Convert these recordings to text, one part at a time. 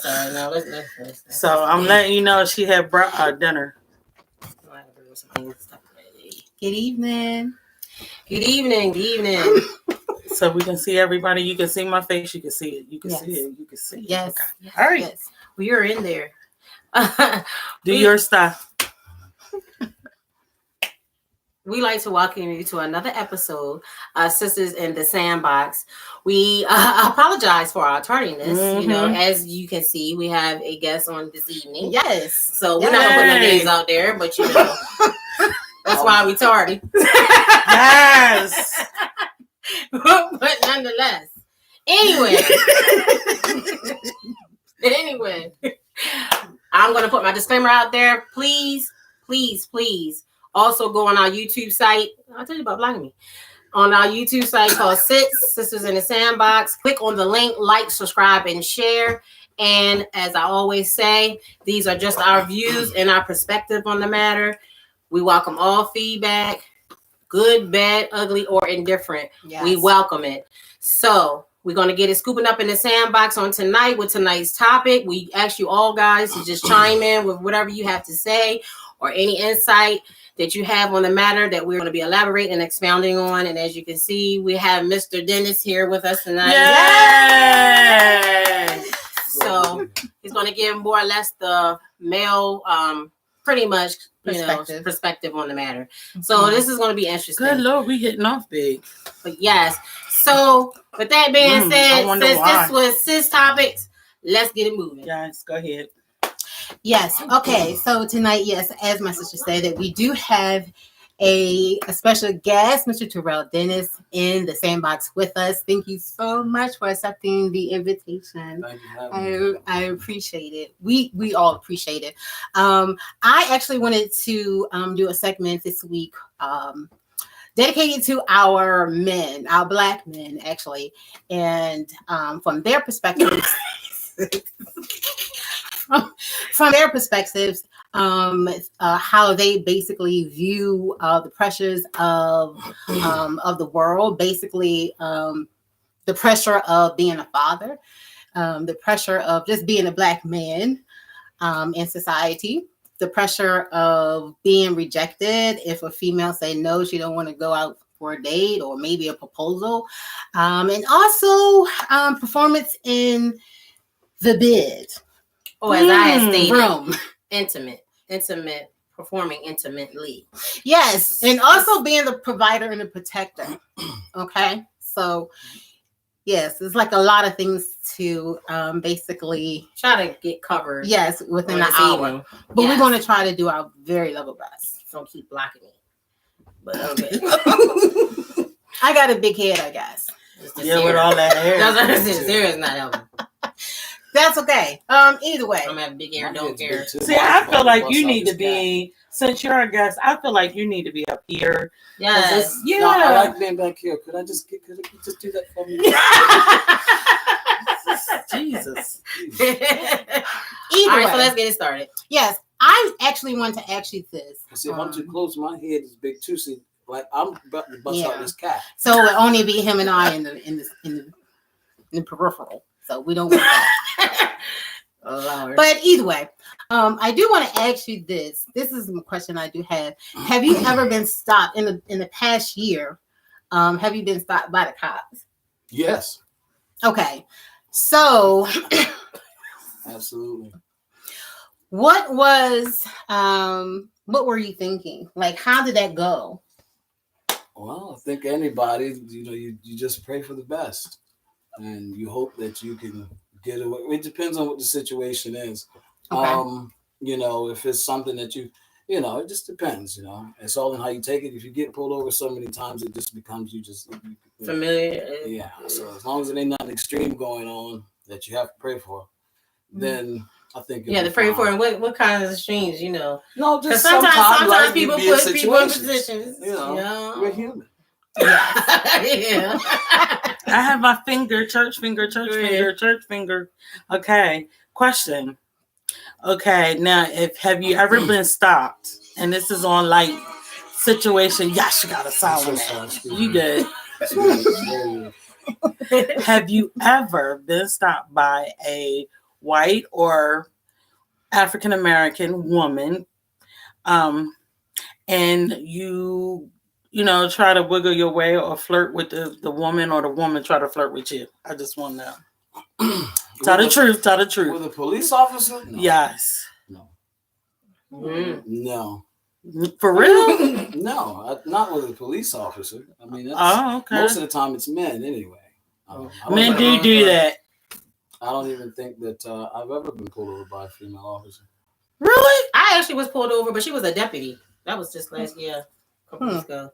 That's all right. Now let's So I'm letting you know she had brought dinner. Good evening. Good evening. Good evening. So we can see everybody. You can see my face. You can see it. You can see it. You can see it. Yes. Okay. Yes. All right. Yes. We are in there. Do your stuff. We like to welcome you to another episode of Sisters in the Sandbox. We apologize for our tardiness. Mm-hmm. You know, as you can see, we have a guest on this evening. Yes. So we're not going to put no names out there, but you know, that's why we tardy. Yes. But nonetheless. Anyway, I'm going to put my disclaimer out there. Please, please, please. Also go on our YouTube site. I'll tell you about blocking me. On our YouTube site called Sisters in the Sandbox. Click on the link, like, subscribe, and share. And as I always say, these are just our views and our perspective on the matter. We welcome all feedback, good, bad, ugly, or indifferent. Yes. We welcome it. So we're going to get it scooping up in the sandbox on tonight with tonight's topic. We ask you all guys to just chime in with whatever you have to say or any insight that you have on the matter that we're going to be elaborating and expounding on. And as you can see, we have Mr. Dennis here with us tonight. Yes! So he's going to give more or less the male, pretty much, perspective on the matter. So this is going to be interesting. Good Lord, we hitting off big. But yes. So with that being said, since this was sis topics, let's get it moving. Yes, go ahead. Yes. Okay. So tonight, yes, as my sister said, that we do have a special guest, Mr. Terrell Dennis, in the sandbox with us. Thank you so much for accepting the invitation. Thank you. I appreciate it. We all appreciate it. I actually wanted to do a segment this week dedicated to our men, our Black men, actually, and from their perspective. From their perspectives, how they basically view the pressures of the world, basically the pressure of being a father, the pressure of just being a Black man in society, the pressure of being rejected if a female say no, she don't want to go out for a date or maybe a proposal, and also performance in the bid. Or as I had stated, intimate, performing intimately. Yes, and also being the provider and the protector. Okay, so yes, it's like a lot of things to basically try to get covered. Yes, within an hour. But we're going to try to do our very level best. Don't keep blocking me. But okay. I got a big head, I guess. Yeah, with all that hair. That's is not helping. That's okay. Either way. I'm gonna have big hair, don't care. See, I feel like you need to be, since you're a guest, I feel like you need to be up here. Yes. Yeah. No, I like being back here. Could I just do that for me? Jesus. All right, so let's get it started. Yes. I actually want to ask you this. See, if I'm too close, my head is big too. See, like I'm about to bust out this cat. So it will only be him and I in the peripheral. So we don't want that. But either way, I do want to ask you this. This is a question I do have. Have you ever been stopped in the past year? Have you been stopped by the cops? Yes. Okay. So absolutely. What were you thinking? Like, how did that go? Well, I think anybody, you just pray for the best. And you hope that you can get away. It depends on what the situation is. Okay. If it's something that it just depends, It's all in how you take it. If you get pulled over so many times, it just becomes familiar. Yeah. So as long as there ain't nothing extreme going on that you have to pray for, then I think to pray for. And what kind of extremes, No, just sometimes people put people in positions. We're human. Yeah. I have my church finger. Okay. Question. Okay. Now, have you ever been stopped? And this is on like situation. Yes, you got a silent. You good. Have you ever been stopped by a white or African American woman, and you try to wiggle your way or flirt with the woman, or the woman try to flirt with you. I just want to know. Tell the truth. With a police officer? No. Yes. No. No. No. For real? No, not with a police officer. I mean, okay. Most of the time it's men anyway. Men do that. I don't even think that I've ever been pulled over by a female officer. Really? I actually was pulled over, but she was a deputy. That was just last year, a couple weeks ago.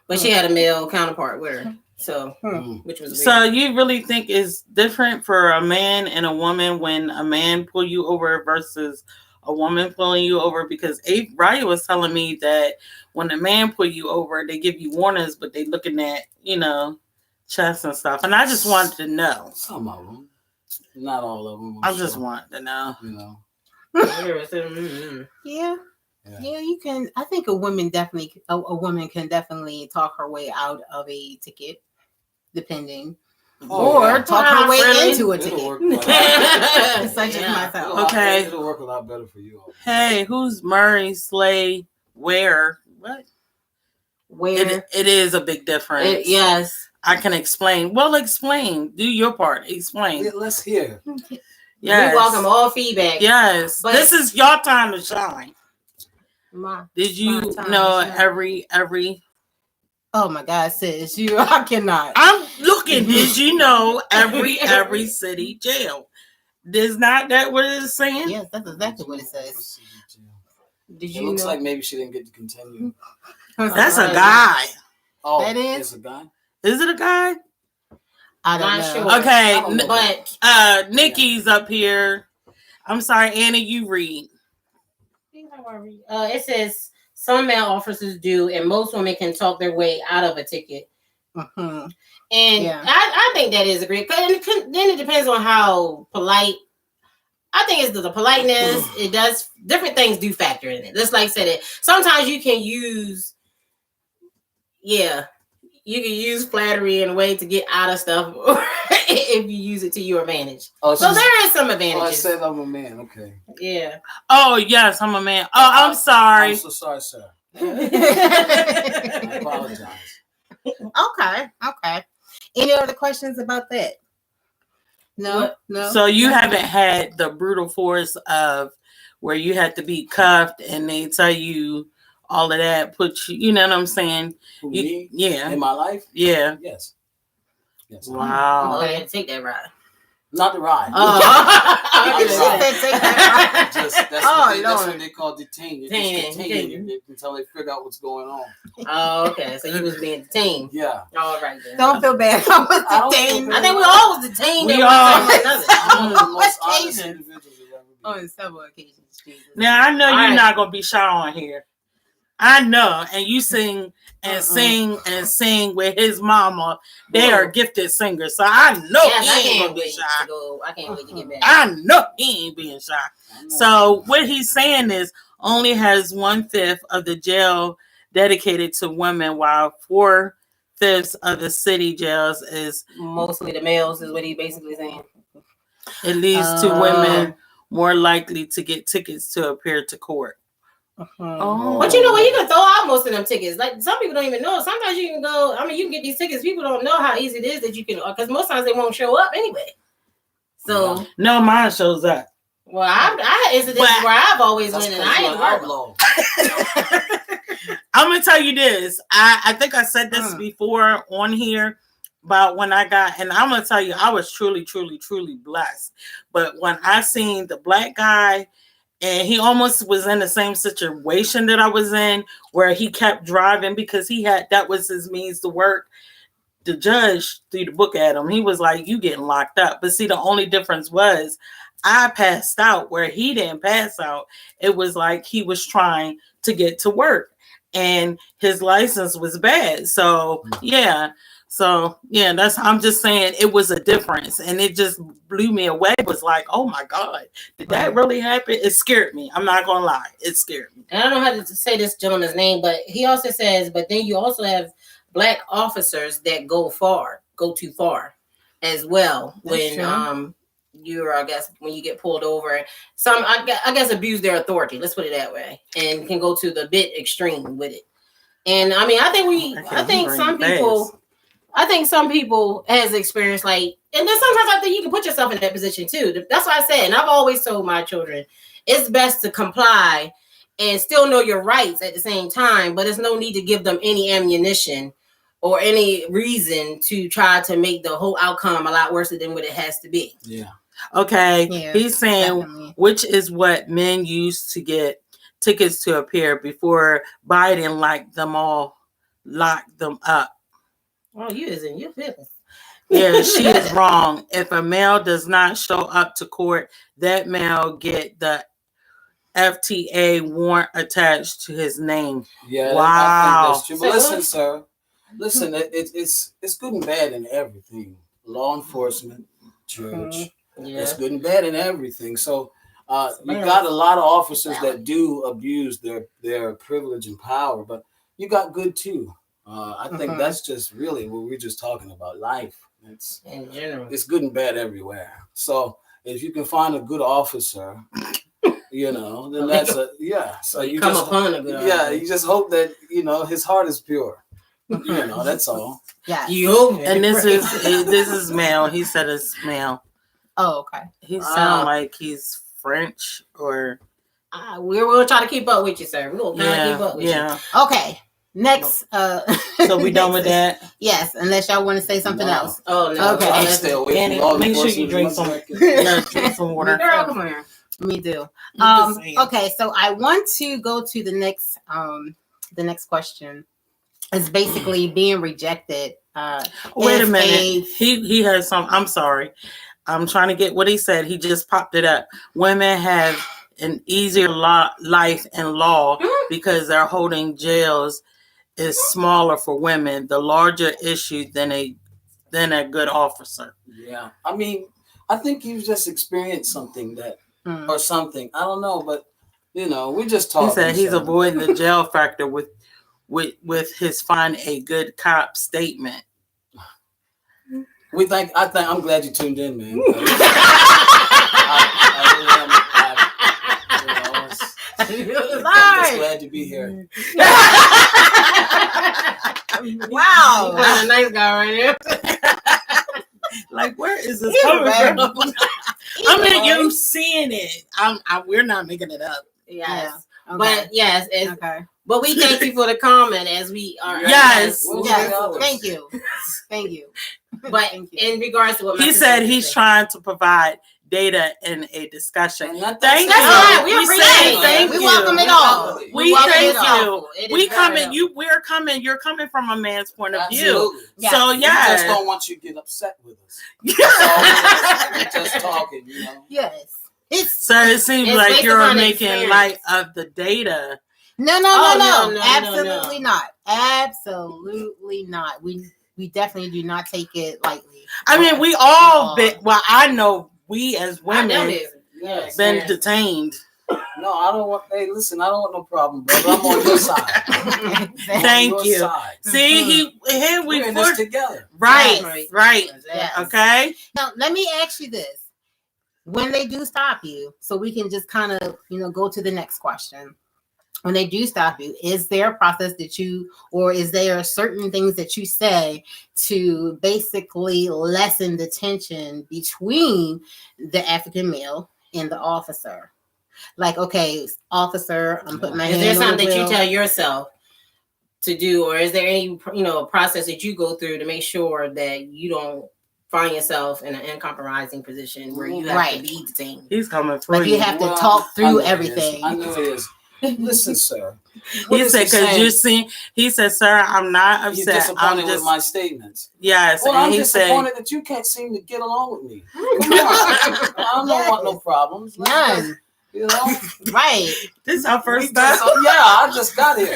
But she had a male counterpart with her, so which was weird. So you really think it's different for a man and a woman when a man pull you over versus a woman pulling you over? Because Raya was telling me that when a man pull you over, they give you warnings, but they looking at chest and stuff. And I just wanted to know. Some of them, not all of them. I just wanted to know. Yeah. Yeah, you can. I think a woman can definitely talk her way out of a ticket, depending, or talk her way into a ticket. Such as myself. Okay. It'll work a lot better for you. Hey, who's Murray Slay? Where? What? Where? It is a big difference. Yes. I can explain. Well, explain. Do your part. Explain. Yeah, let's hear. Yes. We welcome all feedback. Yes. But this is your time to shine. Did you know every? Oh my God, sis, I cannot. I'm looking. Did you know every city jail? Is not that what it is saying? Yes, that's exactly what it says. It looks like maybe she didn't get to continue. That's a guy. Oh, that is? It's a guy? Is it a guy? I don't know. Sure. Okay, but Nikki's up here. I'm sorry, Anna, you read. It says some male officers do, and most women can talk their way out of a ticket. Mm-hmm. And I think that is a great. Then it depends on how polite. I think it's the politeness. It does different things do factor in it. Just like I said, it sometimes you can use. Yeah, you can use flattery in a way to get out of stuff if you use it to your advantage. Oh, so there is some advantages. Oh, I said I'm a man. Okay. Yeah. Oh, yes, I'm a man. Oh, I'm sorry. I'm so sorry, sir. I apologize. Okay. Any other questions about that? No. So you haven't had the brutal force of where you had to be cuffed and they tell you all of that, put you know what I'm saying? Me? Yeah. In my life? Yeah. Yes. Wow. Oh, yeah, take that ride. Not the ride. That's what they call detaining. Detaining until they figure out what's going on. Oh, okay. So you was being detained. Yeah. All right then. Don't feel bad. I was detained. I think we all was detained. We all. I'm one of the most honest individuals you've ever been. On several occasions. Jesus. Now I know you're not gonna be shy on here. I know, and you sing and sing and sing with his mama. They are gifted singers, so I know he ain't gonna be shy. I can't wait to get back. I know he ain't being shy. So what he's saying is only has 1/5 of the jail dedicated to women, while 4/5 of the city jails is mostly the males. Is what he basically saying. It leads to women more likely to get tickets to appear to court. Oh. But you know what? You can throw out most of them tickets. Like some people don't even know. Sometimes you can go. I mean, you can get these tickets. People don't know how easy it is that you can, because most times they won't show up anyway. So no, mine shows up. Well, I had incidents where I've always went and I ain't worried. I'm gonna tell you this. I think I said this before on here about when I got, and I'm gonna tell you, I was truly, truly, truly blessed. But when I seen the black guy. And he almost was in the same situation that I was in, where he kept driving because that was his means to work. The judge threw the book at him. He was like, "You getting locked up." But see, the only difference was I passed out where he didn't pass out. It was like he was trying to get to work and his license was bad. So yeah. I'm just saying it was a difference, and it just blew me away. It was like, oh my God, did that really happen? It scared me. I'm not gonna lie, it scared me. And I don't know how to say this gentleman's name, but he also says, but then you also have black officers that go too far as well. you're, I guess, when you get pulled over, some, I guess, abuse their authority. Let's put it that way, and can go to the bit extreme with it. And I mean, I think some people has experienced like, and then sometimes I think you can put yourself in that position too. That's what I said, and I've always told my children, it's best to comply and still know your rights at the same time, but there's no need to give them any ammunition or any reason to try to make the whole outcome a lot worse than what it has to be. Yeah. Okay. Yeah, He's saying, definitely. which is what men used to get tickets to appear before Biden locked them up. Oh, you is in your feelings. Yeah, she is wrong. If a male does not show up to court, that male get the FTA warrant attached to his name. Yeah, wow. I think that's true. But listen, sir, it's good and bad in everything. Law enforcement, church, it's good and bad in everything. So you got a lot of officers that do abuse their privilege and power, but you got good too. I think that's just really what we're just talking about. Life. It's in general. It's good and bad everywhere. So if you can find a good officer, then that's So you come just upon a good officer. you just hope that his heart is pure. That's all. Yeah. And this is male. He said it's male. Oh, okay. He sounds like he's French or. We'll try to keep up with you, sir. We'll kind of keep up with you. Okay. Next. So we done with that? Yes, unless y'all want to say something else. Oh no. Okay. I'll stay away from make sure you drink some water. Girl, come here. Me do. Okay, so I want to go to the next question. It's basically being rejected. Wait a minute. He has some. I'm sorry. I'm trying to get what he said. He just popped it up. Women have an easier life in law because they're holding jails is smaller for women. The larger issue than a good officer. Yeah, I mean, I think you've just experienced something that or something. I don't know, but we just talking. He said he's avoiding the jail factor with his find a good cop statement. I'm glad you tuned in, man. I'm just glad to be here. Wow, what a nice guy right here. Like, where is this coming from? I mean, you're seeing it. We're not making it up. Yes, okay. But yes, okay. But we thank you for the comment as we are. Yes. Thank you. Thank you. But in regards to what he said, he's trying to provide data in a discussion. Thank you. We appreciate it. We welcome it all. We thank you. We coming. We're coming. You're coming from a man's point of view. Yes. So We just don't want you to get upset with us. We're just talking, Yes. So it seems like you're making light of the data. No. Absolutely not. Absolutely not. We definitely do not take it lightly. I mean, we all been. Well, I know we as women been detained. No, I don't want. Hey, listen, I don't want no problem, brother. I'm on your side. Thank you. See, we're in this together. Right. Yes. Okay. Now, let me ask you this: when they do stop you, so we can just kind of go to the next question. When they do stop you, is there a process or is there certain things that you say to basically lessen the tension between the African male and the officer? Like, okay, officer, I'm putting my hand on the wheel. Is there something that you tell yourself to do, or is there any process that you go through to make sure that you don't find yourself in an uncompromising position where you have to be detained? He's coming for you. You have to talk through everything. I know it is. Listen, sir. He said, because you see, he said, sir, I'm not upset. You're disappointed with my statements. Yes. Well, I'm disappointed that you can't seem to get along with me. Come on. I don't want no problems. None. Right. This is our first time. I just got here.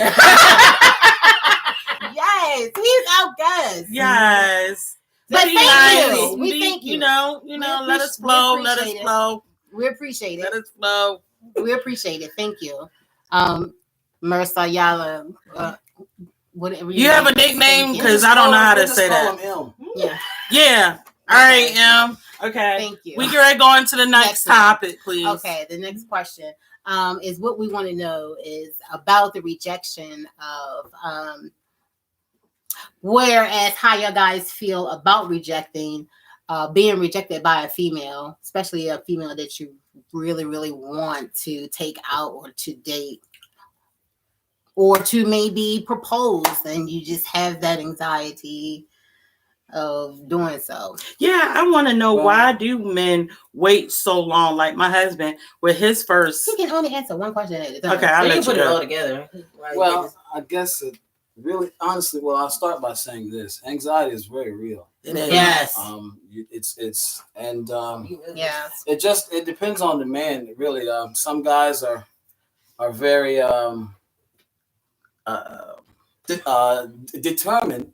Yes. He's our guest. Yes. But thank you. We thank you. Let us flow. Let us flow. We appreciate it. Let us flow. We appreciate it. Thank you. Marissa Ayala, whatever you have a nickname because I don't know how to say that. Yeah. Yeah. All right, Okay. Thank you. We can go into the next topic, please. Okay, the next question is what we want to know is about the rejection of whereas how you guys feel about being rejected by a female, especially a female that you really, really want to take out or to date or to maybe propose, and you just have that anxiety of doing so. Yeah, I want to know why do men wait so long? Like my husband with his first. You can only answer one question at a time. Okay, I'll let you put it all together. Well, I guess it really, honestly, well, I'll start by saying this: anxiety is very real. It is. Yes. Yes. It depends on the man. Really, some guys are very determined.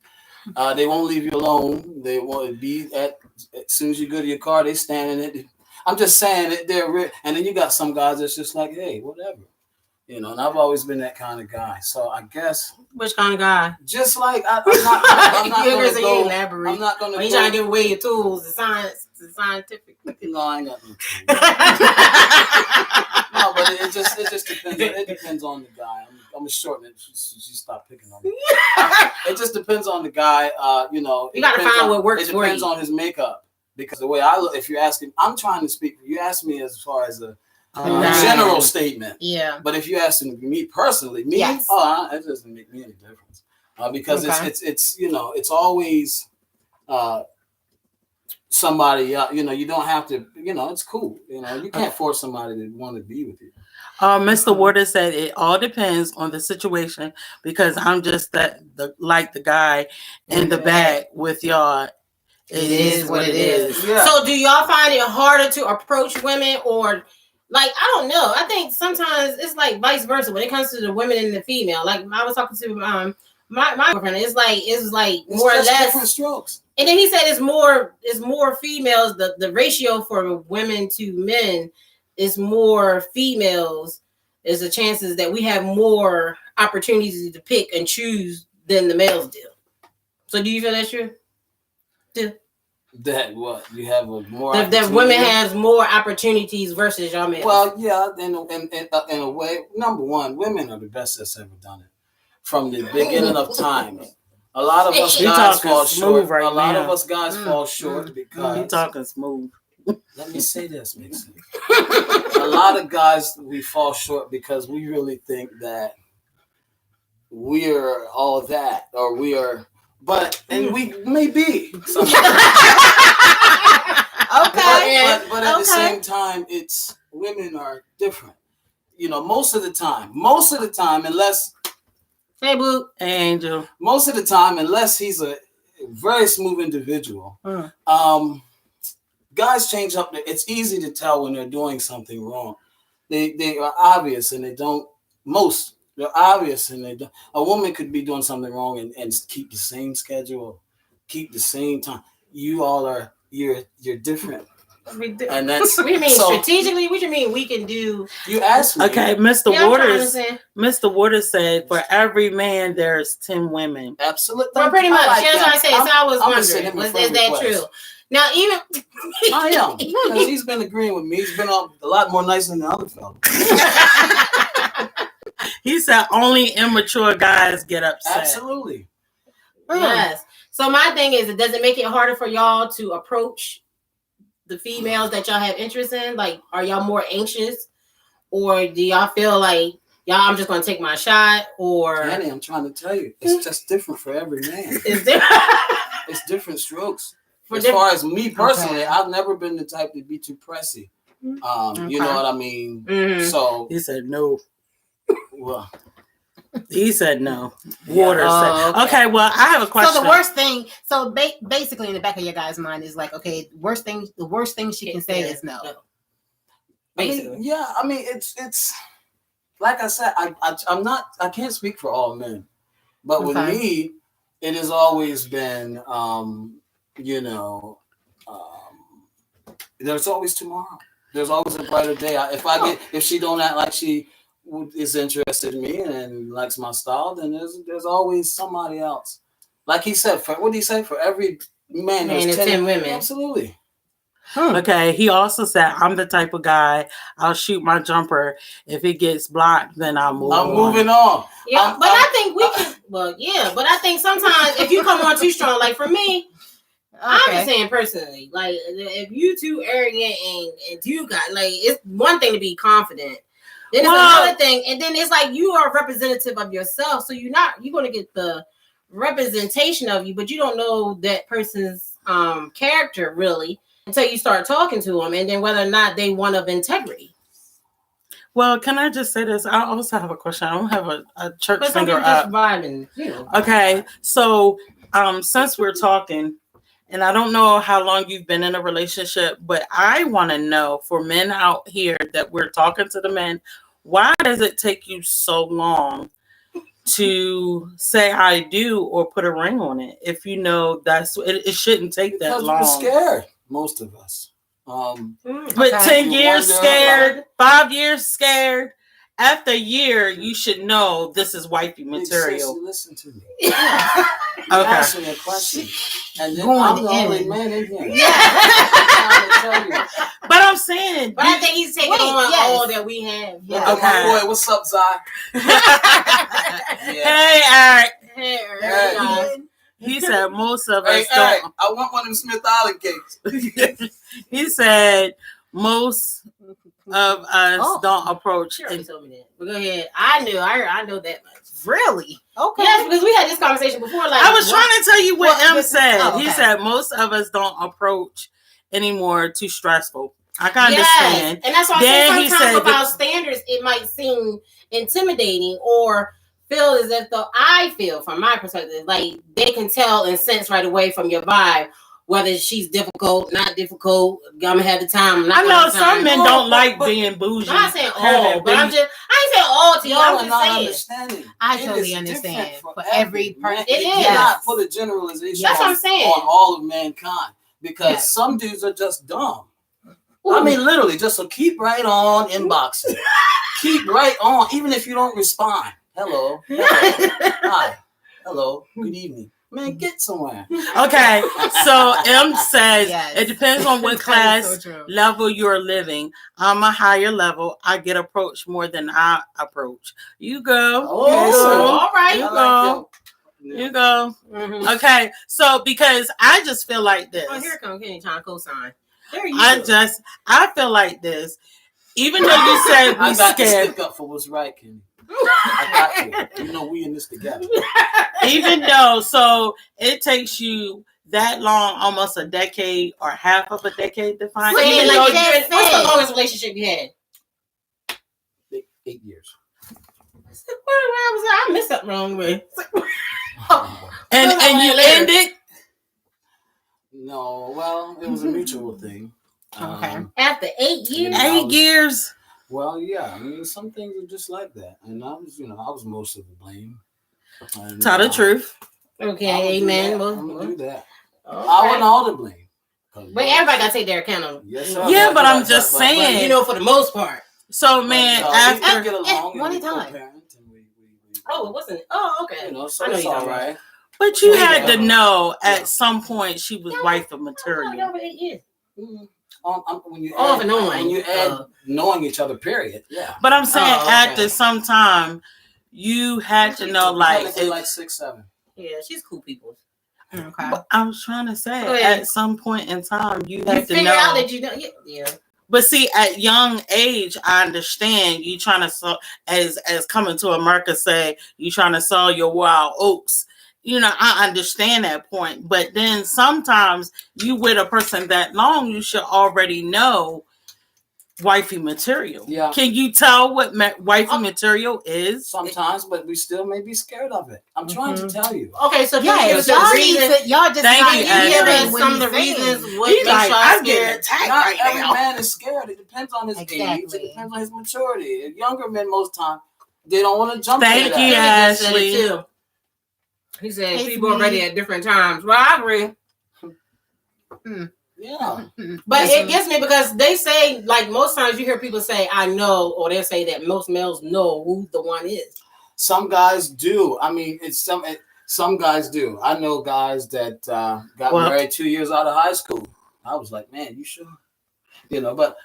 They won't leave you alone. They want to be as soon as you go to your car, they stand in it. I'm just saying that they're and then you got some guys that's just like, hey, whatever, and I've always been that kind of guy. So I guess which kind of guy? Just like I'm not going to go. Elaborate. I'm not going to. You trying to give away your tools, the scientific. No, I ain't got no tools. No, but it just depends. It depends on the guy. I'm shortening it. She stopped picking on me. It just depends on the guy. You got to find what works for you. It depends on his makeup. Because the way I look, if you're asking, I'm trying to speak. You ask me as far as a general statement. Yeah. But if you ask me personally, yes. It doesn't make me any difference. Because it's it's always somebody. You don't have to. It's cool. You can't force somebody to want to be with you. Mr. Waters said it all depends on the situation because I'm just like the guy in the back with y'all. It is what it is. Yeah. So do y'all find it harder to approach women or like, I don't know. I think sometimes it's like vice versa when it comes to the women and the female. Like I was talking to my girlfriend. It's like more or less different strokes. And then he said it's more females. The ratio for women to men is more females. There's a chances that we have more opportunities to pick and choose than the males do. So do you feel that's true? That what you have a more that women has more opportunities versus y'all men. Well, yeah, in a way, number one, women are the best that's ever done it from the beginning of time. A lot of us guys fall short. Right, a lot of us guys fall short because you talking smooth. Let me say this, Mixon. A lot of guys we fall short because we really think that we're all that or we are. And we may be. Okay. But at the same time, it's women are different. Most of the time, unless hey boo, hey Angel. Most of the time, unless he's a very smooth individual, guys change up. It's easy to tell when they're doing something wrong. They are obvious and they don't. They're obvious and they don't. A woman could be doing something wrong and keep the same schedule, keep the same time. You all are you're different. And that's what do you mean strategically? What do you mean we can do? You asked me. Okay, Mr. Waters. Mr. Waters said for every man there's 10 women. Absolutely. Well, pretty much. That's what I said. So I was wondering, is that true? Now, even I am because he's been agreeing with me. He's been a lot more nice than the other fellow. He said only immature guys get upset. Absolutely. Yes. So my thing is, does it make it harder for y'all to approach the females that y'all have interest in? Like, are y'all more anxious, or do y'all feel like I'm just gonna take my shot? Or Annie, I'm trying to tell you, it's just different for every man. It's different strokes. Far as me personally, I've never been the type to be too pressy. You know what I mean? Mm-hmm. So he said no. Well, he said no. Waters said okay. Well, I have a question. So the worst thing, basically in the back of your guys' mind is like, okay, the worst thing she can say is no. Basically. I mean, it's like I said, I can't speak for all men, but with me, it has always been, there's always tomorrow. There's always a brighter day. If she don't act like she is interested in me and likes my style, then there's always somebody else. Like he said, what did he say? For every man Man, has it's 10 women. Absolutely. Okay, he also said, I'm the type of guy, I'll shoot my jumper. If it gets blocked, then I'll move on. I'm moving on. Yeah, but I think we can, well, yeah, but I think sometimes if you come on too strong, like for me, I'm just saying personally, like if you too arrogant and you got, like, it's one thing to be confident. Then it's another thing, and then it's like you are a representative of yourself, so you're going to get the representation of you, but you don't know that person's character really until you start talking to them, and then whether or not they one of integrity. Well, can I just say this? I also have a question. I don't have a church But some finger people just up. vibing, you know. Okay, so since we're talking, and I don't know how long you've been in a relationship, but I want to know, for men out here that we're talking to the men, why does it take you so long to say I do or put a ring on it? If you know it shouldn't take that long. Because we're scared, most of us. But 10 years scared, 5 years scared. After a year, you should know this is wifey material. Listen to me. Okay. Asking a question, and then I'm the only man in here. But I'm saying, but I think he's taking on all that we have. Yeah. Okay, boy, what's up, Zai? Hey, Eric. Hey, Eric. He said most of us Eric, I want one of them Smith Island cakes. He said most of us don't approach. She already told me that. But go ahead. I know that much. Really? Okay. Yes, because we had this conversation before. Like, I was trying to tell you what M said. Oh, okay. He said most of us don't approach anymore. Too stressful. I can understand. And that's why I say sometimes without standards, it might seem intimidating or feel as if though I feel from my perspective, like they can tell and sense right away from your vibe whether she's difficult, not difficult, gonna have the time. I know some men don't like being bougie. I'm not saying all, but I ain't saying all to you. I'm just saying. I totally understand. For every person, it is. Not put a generalization. That's what I'm saying. On all of mankind, because some dudes are just dumb. I mean, literally, just so keep right on inboxing. Keep right on, even if you don't respond. Hello. Hi. Hello. Good evening. Man, get somewhere. Okay, so M says it depends on what class level you're living. I'm a higher level. I get approached more than I approach. You go. Okay, so all right. You go. You go. Mm-hmm. Okay, so because I just feel like this. Oh, here comes Kenny trying to co-sign. I feel like this. Even though you said we I got scared. to stick up for what's right, Kenny. I got to. You know, we in this together. Even though, so it takes you that long, almost a decade or half of a decade to find. Even like what's the longest relationship you had? 8 years. I missed something wrong with. And you ended? No, well, it was a mutual thing. Okay. After 8 years? 8 years? Well, yeah. I mean, some things are just like that. And I was most of the blame. And, tell the truth. Okay, amen. I'm going to do that. Okay. I wasn't all to blame. But everybody got to take their account on. Yes, yeah, but I'm just saying. But, for the most part. So, man, after... We get along. One time. Oh, it wasn't. Oh, okay. So it's all right. But you had to know at some point she was wife of material. Over 8 years. When you add knowing each other, period. Yeah. But I'm saying after some time, you had to know, like 6, 7. Yeah, she's cool people. Okay. But I was trying to say at some point in time, you have to figure know. out that you know. Yeah. But see, at young age, I understand you trying to sell, as Coming to America say, you trying to sell your wild oats. I understand that point. But then sometimes you with a person that long, you should already know wifey material. Yeah. Can you tell what wifey material is? Sometimes, but we still may be scared of it. I'm trying to tell you. Okay, so y'all just giving some of the reasons what makes y'all scared. Not every man is scared. It depends on his age. It depends on his maturity. Younger men, most time, they don't want to jump. Thank you, Ashley. He said people are ready at different times. Well, I agree. Yeah. But it gets me because they say, like, most times you hear people say, I know, or they'll say that most males know who the one is. Some guys do. I mean, Some guys do. I know guys that got married 2 years out of high school. I was like, man, you sure? You know, but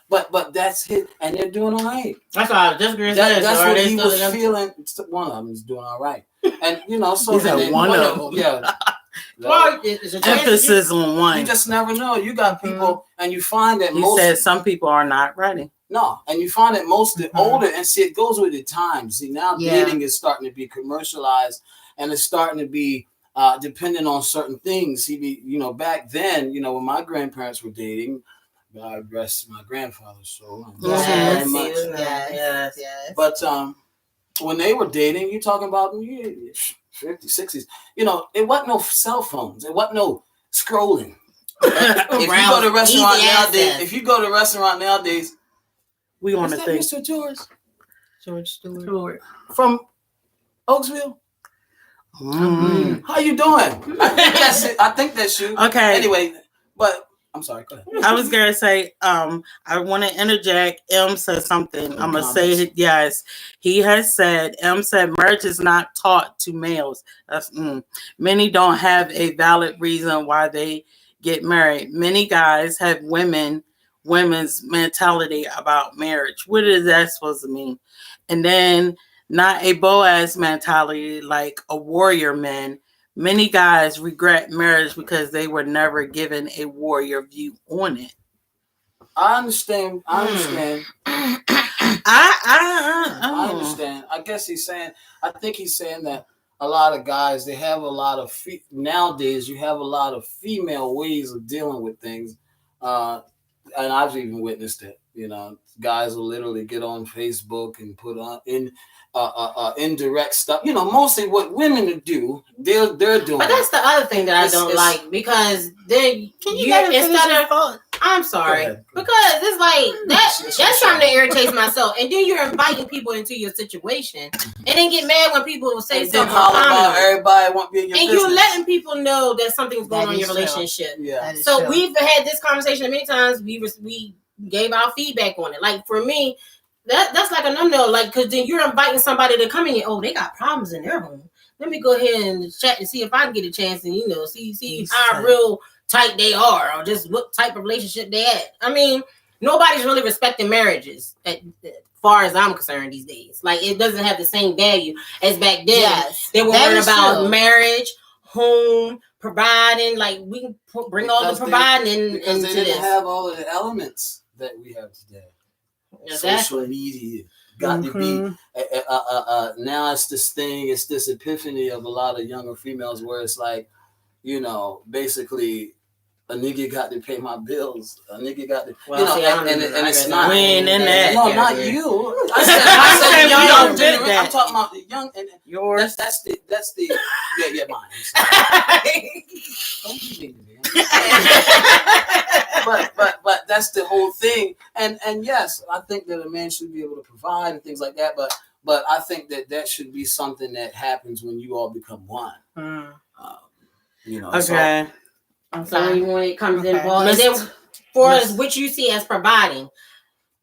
that's it, and they're doing all right. That's what I was just going to say. That's what he was feeling. One of them is doing all right, and you know, so one of them. Yeah. Well, emphasis on one. You just never know. You got people, and you find that he said some people are not ready. No, and you find that most of the older, and see, it goes with the times. See, now dating is starting to be commercialized, and it's starting to be dependent on certain things. See, you know, back then, you know, when my grandparents were dating, God rest my grandfather's soul. Yes. But when they were dating, you talking about 50s, 60s. You know, it wasn't no cell phones. It wasn't no scrolling. If you go to a restaurant nowadays, we want to think Mr. George Stewart from Oaksville. How you doing? I think that's you. Okay. Anyway, but I'm sorry. Go ahead. I was gonna say, I want to interject. M said something. I'm gonna say it. Yes, he has said. M said marriage is not taught to males. That's many don't have a valid reason why they get married. Many guys have women's mentality about marriage. What is that supposed to mean? And then not a Boaz mentality like a warrior man. Many guys regret marriage because they were never given a warrior view on it. I understand. I understand. I guess I think he's saying that a lot of guys, they have a lot of nowadays you have a lot of female ways of dealing with things. And I've even witnessed it. You know, guys will literally get on Facebook and put on indirect stuff. You know, mostly what women do, they're doing. But that's the other thing that I don't like, because then I'm sorry, because it's like that's trying to irritate myself, and then you're inviting people into your situation, and then get mad when people will say something about everybody won't be in your business. You're letting people know that something's going on in your relationship. Yeah. So we've had this conversation many times. We gave our feedback on it. Like for me, that's like a no-no. Like, because then you're inviting somebody to come in. Oh, they got problems in their home. Let me go ahead and chat and see if I can get a chance and see how real tight they are, or just what type of relationship they at. I mean, nobody's really respecting marriages as far as I'm concerned these days. Like, it doesn't have the same value as back then. Yes, they were worried about marriage, home, providing. Like, we can bring all the providing because into they didn't this. have all of the elements that we have today. Exactly. Social media got to be now it's this epiphany of a lot of younger females where it's like, you know, basically a nigga got to pay my bills. A nigga got to, and it's not. We ain't in that. No, not you. I said young. I'm talking about the young and yours. That's the mine. Don't you me, but that's the whole thing. And yes, I think that a man should be able to provide and things like that. But I think that should be something that happens when you all become one. You know. Okay. So when it comes involved, and then for us, what you see as providing,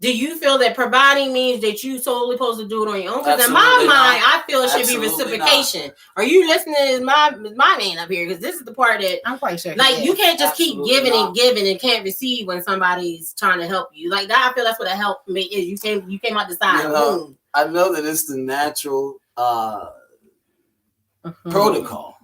do you feel that providing means that you solely supposed to do it on your own? Because in my mind, I feel it should be reciprocation. Are you listening? Is my man up here? Because this is the part that I'm quite sure. Like, you can't just keep giving and giving and can't receive when somebody's trying to help you. Like that, I feel that's what a help me is. You came out the side. I know that it's the natural protocol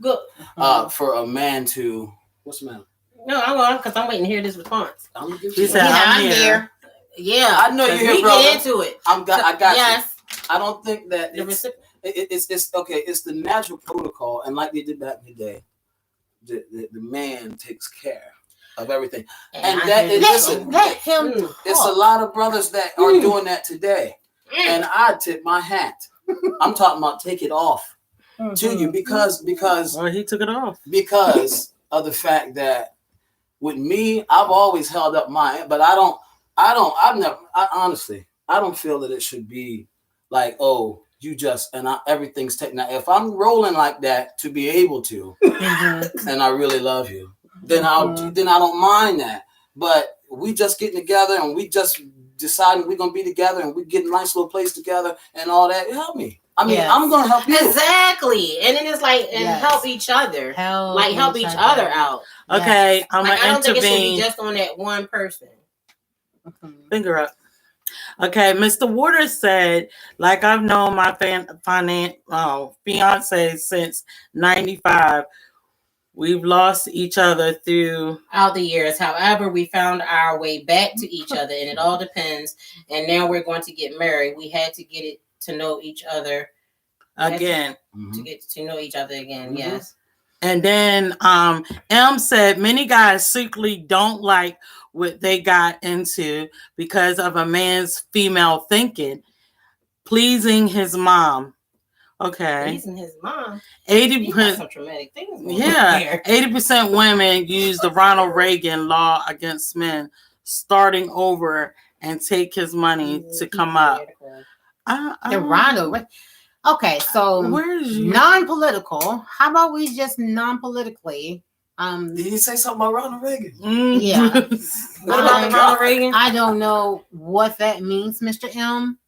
for a man to. What's the matter? No, I'm on because I'm waiting to hear this response. I'm here. Yeah, I know you're here, brother. Get into it. I got yes. you. I don't think that it's okay. It's the natural protocol, and like they did back in the day, the man takes care of everything, and that is let him. It's a lot of brothers that are doing that today, and I tip my hat. I'm talking about take it off to you because well, he took it off because of the fact that with me, I've always held up mine, but honestly, I don't feel that it should be like, oh, you just, everything's taken out. If I'm rolling like that to be able to, and I really love you, then I don't mind that. But we just getting together and we just deciding we're going to be together and we get a nice little place together and all that. Help me. I mean, I'm gonna help you. Exactly. And then it's like, and help each other. Help each other out. Okay, I'm like, gonna I don't think it should intervene. be just on that one person. Finger up. Okay, Mr. Waters said, like I've known my fiance since '95. We've lost each other throughout the years. However, we found our way back to each other, and it all depends. And now we're going to get married. We had to get it to know each other again. To get to know each other again. Yes. And then M said many guys secretly don't like what they got into because of a man's female thinking, pleasing his mom. Okay. Pleasing his mom. 80%. Some traumatic things. 80% women use the Ronald Reagan law against men, starting over and take his money to come up. The Ronald. Okay, so non-political. How about we just non-politically? Did you say something about Ronald Reagan? Yeah. What about Ronald Reagan? I don't know what that means, Mr. M.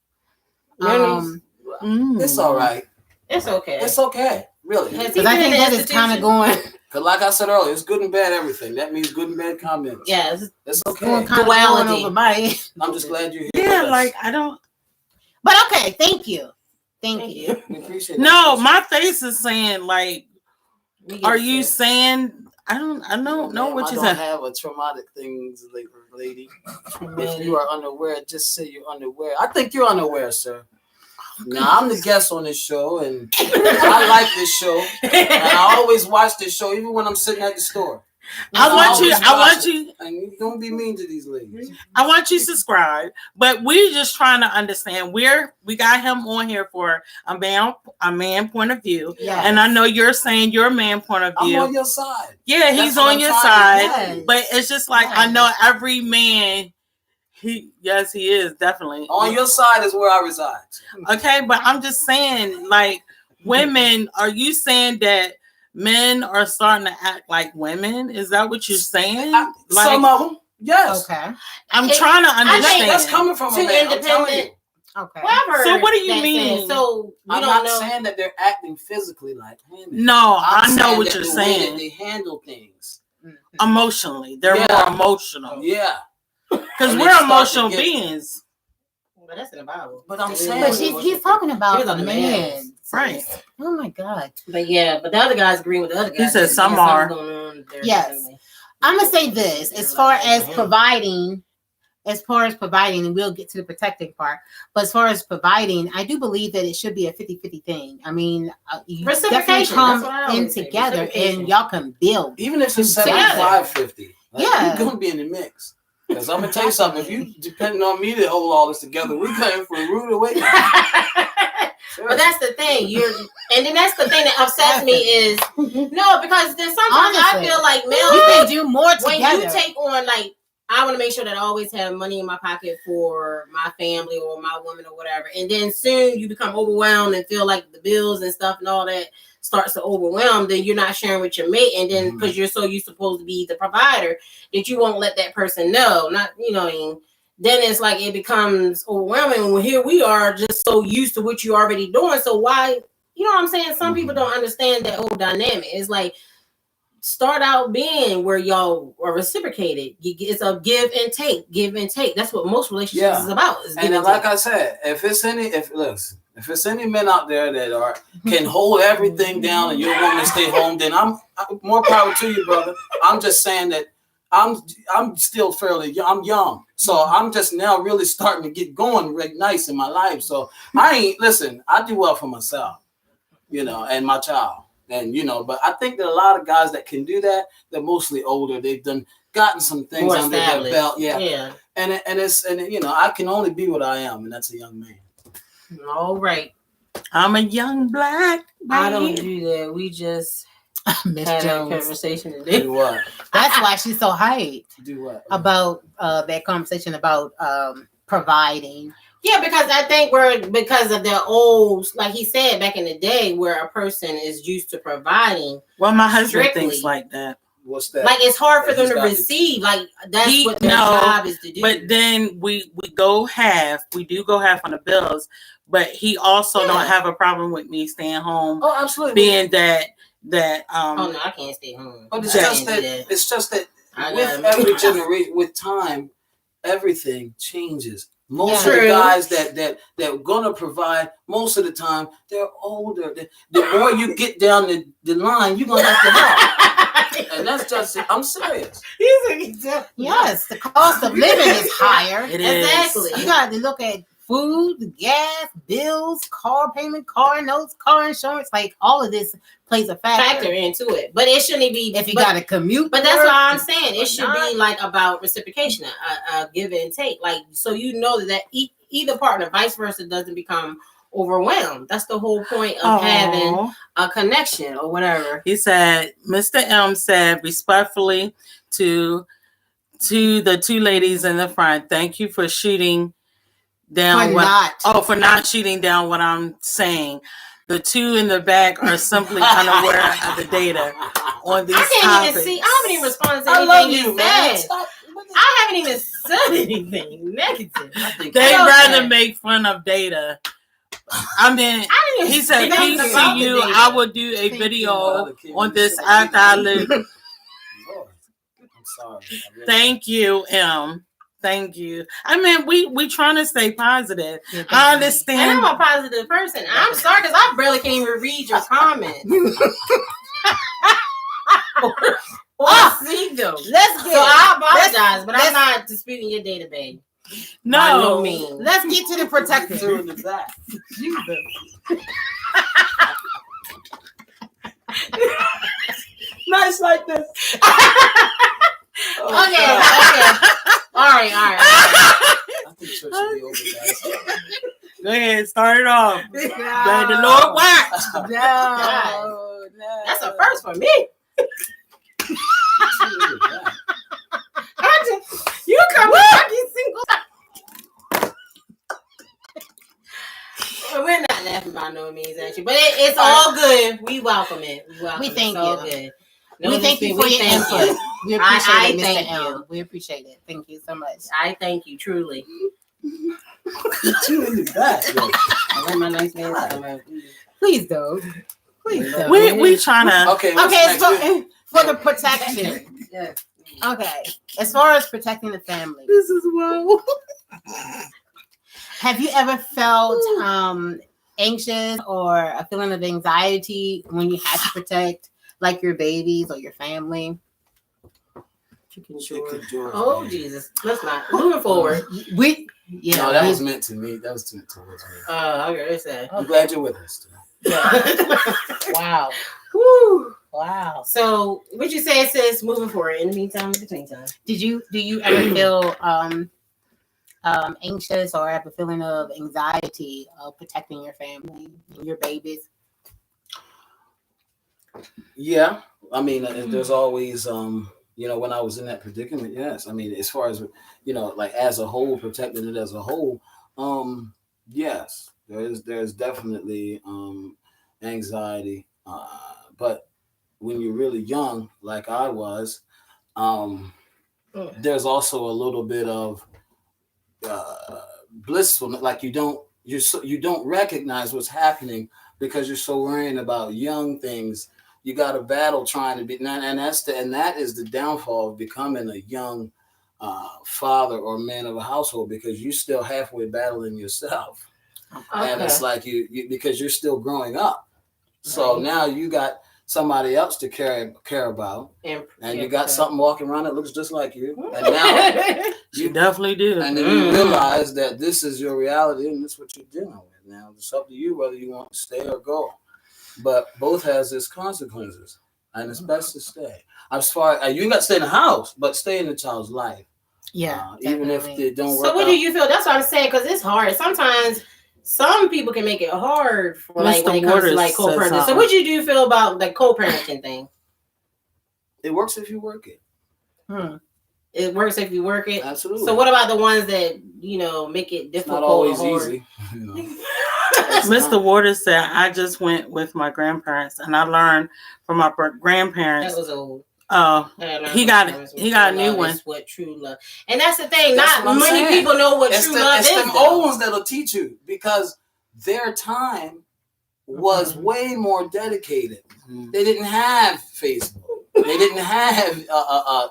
It's all right. It's okay. It's okay. Really. Because I think that is kind of going. Because like I said earlier, it's good and bad everything. That means good and bad comments. Yeah. It's okay. Duality. I'm just glad you're here. Yeah, like I don't. But okay, thank you. Thank you. We appreciate it. No, my face is saying like, are you saying I don't know what you said. I don't have a traumatic things, lady. If you are unaware, just say you're unaware. I think you're unaware, sir. Now I'm the guest on this show, and I like this show, and I always watch this show, even when I'm sitting at the store. I want you. And you don't be mean to these ladies. I want you to subscribe, but we're just trying to understand where we got him on here for a man point of view. Yes. And I know you're saying your man point of view. I'm on your side. Yeah, he's on your side, but it's just like I know every man. He is definitely on your side is where I reside. Okay, but I'm just saying, like, women. Are you saying that men are starting to act like women? Is that what you're saying? Some of them, yes. Okay. I'm trying to understand. I think that's coming from a man. Independent. Okay. So what do you mean? So I'm not saying that they're acting physically like women. No, I know what you're saying. Way that they handle things emotionally. They're more emotional. Yeah. Because we're emotional beings. But that's in the Bible. But I'm saying, but he's talking about the man, right? Oh my God! But the other guys agree with the other guys. He said some are. Yes, I'm gonna say this as far as providing, and we'll get to the protecting part. But as far as providing, I do believe that it should be a 50-50 thing. I mean, you definitely come in together and y'all can build. Even if it's 75-50, you're gonna be in the mix. Because I'm gonna tell you something. If you depending on me to hold all this together, we coming for a rude awakening. Sure. But that's the thing. And then that's the thing that upsets me is no, because then sometimes I feel like you can do more together. When you take on I want to make sure that I always have money in my pocket for my family or my woman or whatever. And then soon you become overwhelmed and feel like the bills and stuff and all that starts to overwhelm. Then you're not sharing with your mate. And then because you're supposed to be the provider that you won't let that person know. Not, then it's like it becomes overwhelming. When here we are just so used to what you're already doing. So why, you know what I'm saying? Some people don't understand that whole dynamic. It's like, start out being where y'all are reciprocated. It's a give and take. That's what most relationships is about. And like I said, if it's any men out there that can hold everything down and you're going to stay home, then I'm more power to you, brother. I'm just saying that I'm still I'm young, so I'm just now really starting to get going really nice in my life. So I do well for myself, and my child. And but I think that a lot of guys that can do that, they're mostly older. They've gotten some things more under their belt. Yeah. And I can only be what I am, and that's a young man. All right. I'm a young black man. I don't do that. We just Miss had Jones. a conversation today. Do what? That's why she's so hyped. Do what? About that conversation about providing. Yeah, because I think because of the old, like he said back in the day, where a person is used to providing. Well, my husband thinks like that. what's that? Like it's hard for Like, them he's to got receive. Like that's what their job is to do. But then we go half. We do go half on the bills. But he also don't have a problem with me staying home. Oh, absolutely. Being that oh no, I can't stay home. But it's just that with every generation, with time, everything changes. Most of the guys that are gonna provide, most of the time, they're older. The more you get down the line, you're gonna have to help. And that's just it. I'm serious. Yes, the cost of living is higher. It is. Exactly. You got to look at food, gas, bills, car payment, car notes, car insurance. Like all of this plays a factor into it. But it shouldn't be if you got to commute. But that's what I'm saying. It should be like about reciprocation, a give and take. Like so you know that either partner, vice versa, doesn't become overwhelmed. That's the whole point of having a connection or whatever. He said, Mr. M said respectfully to the two ladies in the front, thank you for shooting down for not shooting down what I'm saying. The two in the back are simply unaware of the data on these topics. I haven't even responded to anything you said. I haven't even said anything negative. They rather make fun of data. I mean, he said, peace to you. I will do a video on this after I leave. I'm sorry. Thank you, M. Thank you. I mean, we trying to stay positive. I understand. And I'm a positive person. I'm sorry because I barely can't even read your comments. See them. I apologize, but I'm not disputing your data, babe. No. By no means. Let's get to the protector. Jesus. Nice like this. Okay. All right. I think church should be over, guys. Go ahead, start it off. Let the Lord watch. No. That's a first for me. You come fucking single. We're not laughing by no means at you, but it's all good. We welcome it. We thank you. Good. No, we thank you for your input. We appreciate it, Mr. M. We appreciate it. Thank you so much. I thank you truly. Two in the back. I like my nice man. Please don't. We trying to. Okay. For the protection. Yeah. Okay. As far as protecting the family. This is well. Have you ever felt anxious or a feeling of anxiety when you had to protect like your babies or your family? Oh Jesus! Let's not moving forward. No, that was meant to me. That was meant towards me. Okay. I'm glad you're with us. Wow. Woo. Wow. So, what you say, sis? Moving forward. In the meantime, between time. Do you ever feel anxious or have a feeling of anxiety of protecting your family and your babies? Yeah, I mean, there's always, when I was in that predicament, yes. I mean, as far as, like as a whole, protecting it as a whole, yes, there's definitely anxiety. But when you're really young, like I was, there's also a little bit of blissfulness, like you don't recognize what's happening because you're so worrying about young things. You got a battle trying to be, and that is the downfall of becoming a young father or man of a household, because you're still halfway battling yourself, and it's like you because you're still growing up. So now you got somebody else to care about, and you got something walking around that looks just like you, and now you definitely do. And then you realize that this is your reality, and this is what you're dealing with. Now it's up to you whether you want to stay or go. But both has its consequences, and it's best to stay. As far you got to stay in the house, but stay in the child's life. Yeah, even if they don't work. So what do you feel? That's what I'm saying, because it's hard. Sometimes some people can make it hard for like when it comes to like co-parenting. So what do you feel about the co-parenting thing? It works if you work it. It works if you work it. Absolutely. So what about the ones that make it difficult? Not always easy. Mr. Waters said, I just went with my grandparents and I learned from my grandparents. That was old. Oh, he got a new one. What true love, and that's the thing. That's Not many people know what true love is. It's them old ones that'll teach you, because their time was way more dedicated. They didn't have Facebook. They didn't have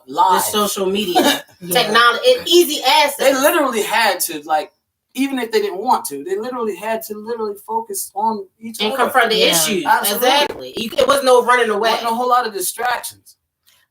live social media technology. Easy access. They literally had to, like, even if they didn't want to, they literally had to focus on each other and confront the issues. Absolutely. Exactly. There was no running away. Wasn't a whole lot of distractions.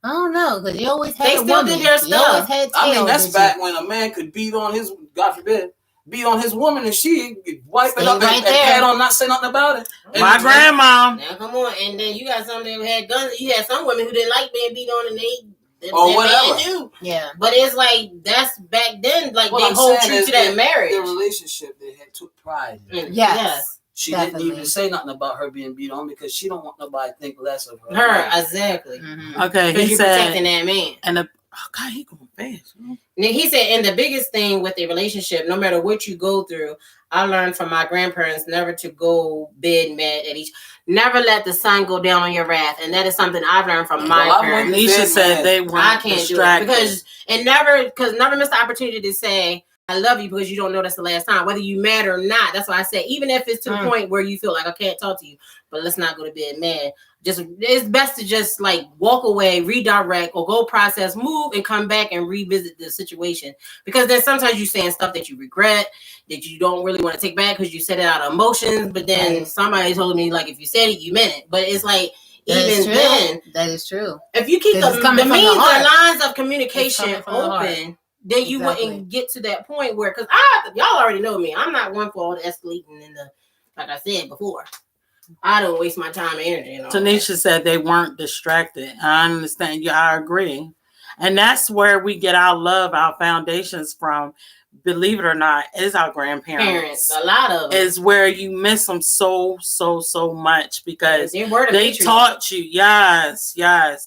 I don't know, because you always had they still did their stuff. I mean, that's back when a man could beat on his, God forbid, beat on his woman, and she wipe it up and pat on, not say nothing about it. My grandma. Now come on, and then you got some that had guns. You had some women who didn't like being beat on, and they whatever. Yeah, but it's like that's back then. Like they hold true to that marriage. Their relationship, they had took pride in it. Yes. She didn't even say nothing about her being beat on, because she don't want nobody to think less of her. Exactly. Mm-hmm. Okay, he said protecting that man. And God, he going fast. Now he said, and the biggest thing with a relationship, no matter what you go through, I learned from my grandparents never to go bed mad at each. Never let the sun go down on your wrath, and that is something I've learned from my parents. Nisha said they weren't I can't distracted. do it never miss the opportunity to say I love you, because you don't know that's the last time, whether you mad or not. That's why I say, even if it's to the point where you feel like I can't talk to you, but let's not go to bed mad. It's best to just like walk away, redirect, or go process, move, and come back and revisit the situation. Because then sometimes you're saying stuff that you regret, that you don't really want to take back because you said it out of emotions. But then somebody told me, like, if you said it, you meant it. But it's like, that is true. If you keep the means and lines of communication open, then you wouldn't get to that point where, because y'all already know me, I'm not one for all the escalating in the, like I said before. I don't waste my time and energy. Tanisha said they weren't distracted. I understand you. I agree. And that's where we get our love, our foundations from. Believe it or not, is our grandparents. A lot of them. Is where you miss them so much, because they taught you. Yes,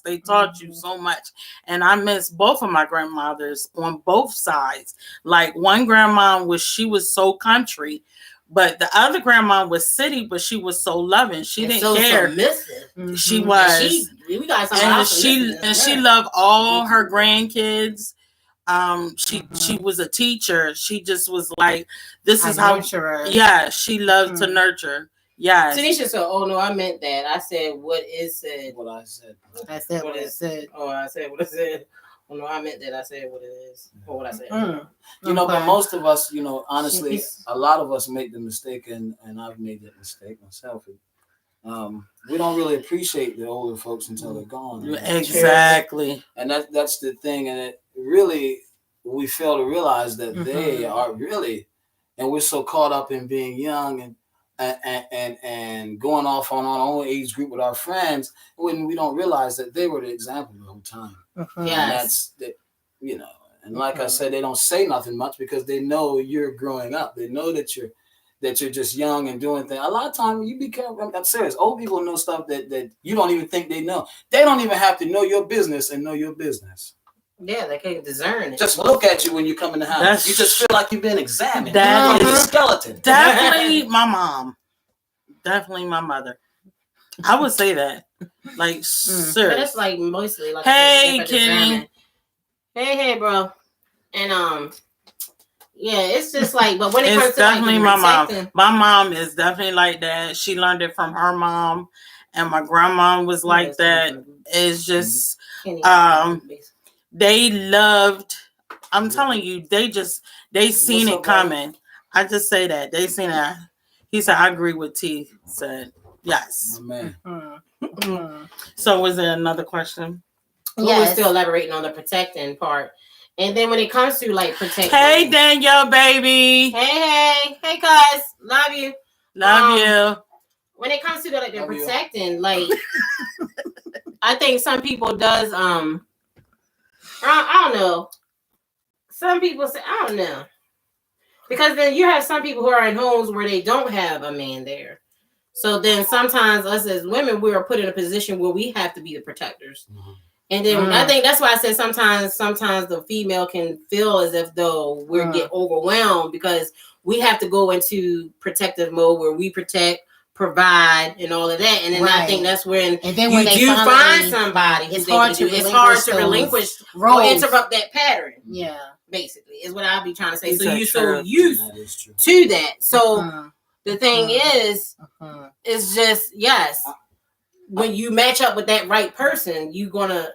they taught you so much. And I miss both of my grandmothers on both sides. Like, one grandma she was so country, but the other grandma was city, but she was so loving. She didn't care. Submissive. She was. She loved all her grandkids. She was a teacher. She just was like, this is how. Yeah, she loved to nurture. Yeah. Tanisha said, "Oh no, I meant that. I said what it said. What I said. I said what it said. Oh, I said what it said. Oh no, I meant that. I said what it is, or what I said. You know, but most of us, you know, honestly, a lot of us make the mistake, and I've made that mistake myself. We don't really appreciate the older folks until they're gone. Exactly. And that's the thing. And it really, we fail to realize that they are really, and we're so caught up in being young and going off on our own age group with our friends, when we don't realize that they were the example the whole time. Yeah, that's you know. And like I said, they don't say nothing much because they know you're growing up. They know that you're just young and doing things. A lot of times, you be careful. I'm serious. Old people know stuff that you don't even think they know. They don't even have to know your business and know your business. Yeah, they can't discern it. Just look at you when you come in the house. You just feel like you've been examined. That is a skeleton. Definitely my mom. Definitely my mother. I would say that. Like, sir. But it's like mostly like, hey, Kenny. Hey, bro. And yeah, it's just like, but when it comes to definitely like, my mom. My mom is definitely like that. She learned it from her mom, and my grandma was like that. It's just they loved. I'm telling you, they seen it coming. I just say that they seen that. He said, "I agree with T." Said yes. Amen. So, was there another question? Yes. We're still elaborating on the protecting part. And then when it comes to like protecting. Hey, Danielle, baby. Hey, cuz. Love you. Love you. When it comes to the protecting, like, I think some people does, I don't know. Some people say, I don't know. Because then you have some people who are in homes where they don't have a man there. So then sometimes us as women, we are put in a position where we have to be the protectors. And then I think that's why I said sometimes the female can feel as if though we get overwhelmed because we have to go into protective mode where we protect, provide and all of that. And then I think that's when and then you when they do finally, find somebody, it's hard to relinquish roles. or interrupt that pattern. Yeah, basically is what I'll be trying to say. Is so that you're true? so used to that. So the thing is, it's just when you match up with that right person, you're gonna.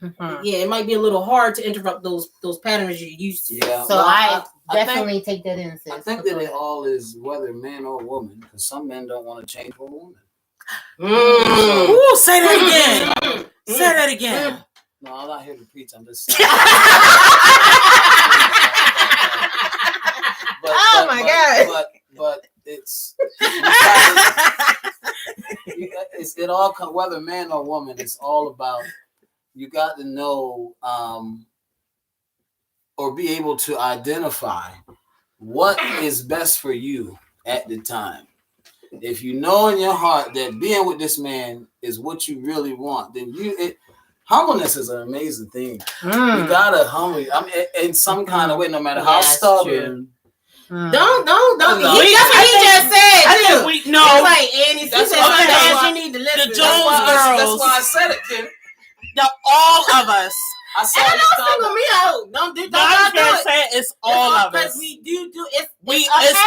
It might be a little hard to interrupt those patterns you're used to. Yeah. So I definitely take that in. I think that it all is whether man or woman, because some men don't want to change for a woman. Ooh, say that again. Say that again. No, I'm not here to preach. I'm just saying. But it all comes, whether man or woman, it's all about, you got to know or be able to identify what is best for you at the time. If you know in your heart that being with this man is what you really want, then humbleness is an amazing thing. You gotta humble. I mean, in some kind of way, no matter how stubborn. Don't. That's what he just said. I think we know. Like Annie, sometimes you need to listen. The Jones girls. That's why I said it, Kim. All of us. I saw don't single me out. Don't do it. It's all of us. Because we do. It's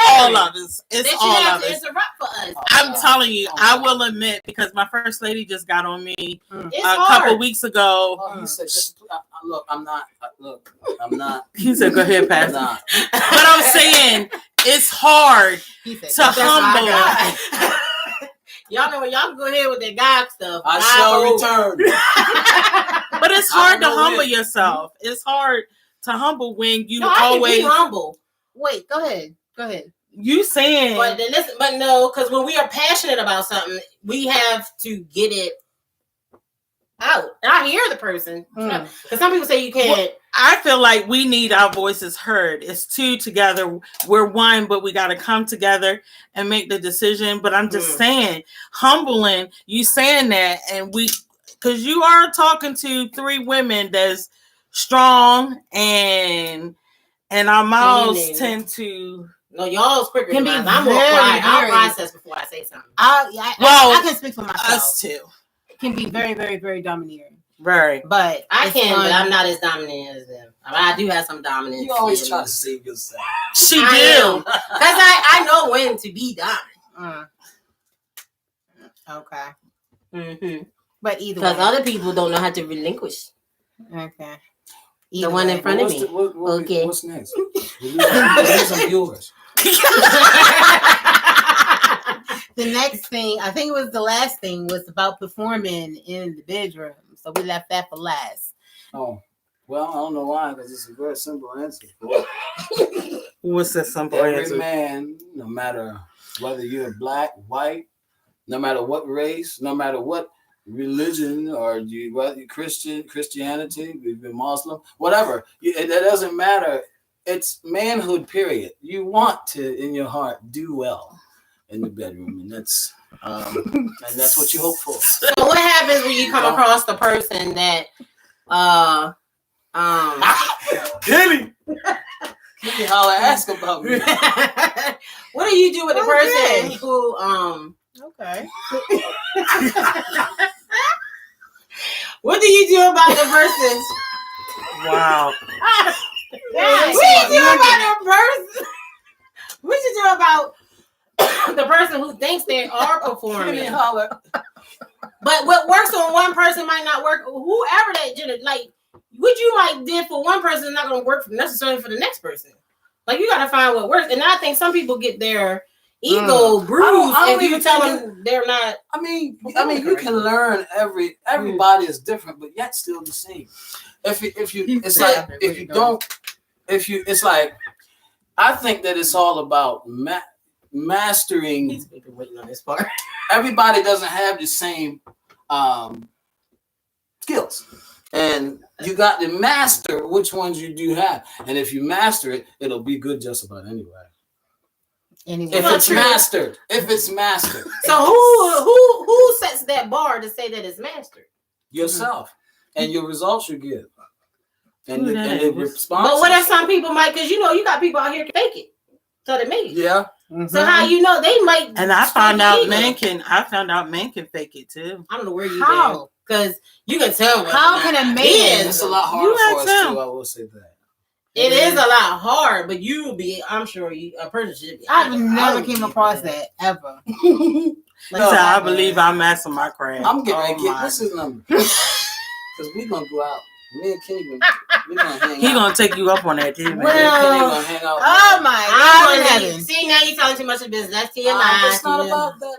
all of us. It's all of us. Interrupt for us. I'm telling you, I will admit, because my first lady just got on me a couple weeks ago. He said, "Look, I'm not. I'm not." He said, "Go ahead, Pastor." But I'm saying it's hard to humble. Y'all know when y'all go ahead with that God stuff. I shall return. But it's hard to humble yourself. It's hard to humble when you always be humble. Wait, go ahead. You saying, but no, because when we are passionate about something, we have to get it out. And I hear the person because some people say you can't. Well, I feel like we need our voices heard. It's two together. We're one, but we got to come together and make the decision. But I'm just saying, humbling, you saying that, and because you are talking to three women that's strong, and our mouths tend to. No, y'all's quicker than mine. I'm more quiet. I'll process before I say something. I can speak for myself. Us too. It can be very, very, very dominating. Very. But I can, but I'm not as dominant as them. I mean, I do have some dominance. You always try to save yourself. She do. Because I know when to be dominant. Okay. Mm-hmm. But either way. Because other people don't know how to relinquish. Okay. The one in front of me. Okay. What's next? Some viewers. The next thing, I think it was the last thing, was about performing in the bedroom. So we left that for last. Oh, well, I don't know why, because it's a very simple answer. What's that simple answer? Every man, no matter whether you're black, white, no matter what race, no matter what religion, or whether you're Christianity, you're Muslim, whatever, it doesn't matter. It's manhood, period. You want to, in your heart, do well in the bedroom, and that's what you hope for. So what happens when you come across the person that Kenny, holla, ask about me. What do you do with the person who Okay. What do you do about the person? Wow. What do you do about the person? What you do about the person who thinks they are performing? But what works on one person might not work. Whoever what you might did for one person is not going to work necessarily for the next person. Like, you got to find what works. And I think some people get their ego bruised if you tell them they're not. I mean, you can learn. Everybody is different, but yet still the same. It's like I think that it's all about mastering. He's been waiting on this part. Everybody doesn't have the same skills, and you got to master which ones you do have. And if you master it, it'll be good just about anyway. If it's mastered. So who sets that bar to say that it's mastered? Yourself, and your results you give, and the response. But what if some people might? Because you got people out here can fake it, so they make it. Yeah. So how you know they might? And I found out men can fake it too. I don't know where you How? Because you can tell. How can a man? It's a lot harder for us too. I will say that. It is a lot hard, but you will be. I'm sure a person should be. I've never came across that ever. I believe I master my craft. I'm getting ready to get what's his number? Because we're gonna go out. Me and Kenny, we're gonna hang out. He gonna take you up on that too, man. Well, gonna hang out. Oh my God! See, now you telling too much of business. That's TMI. It's not about that.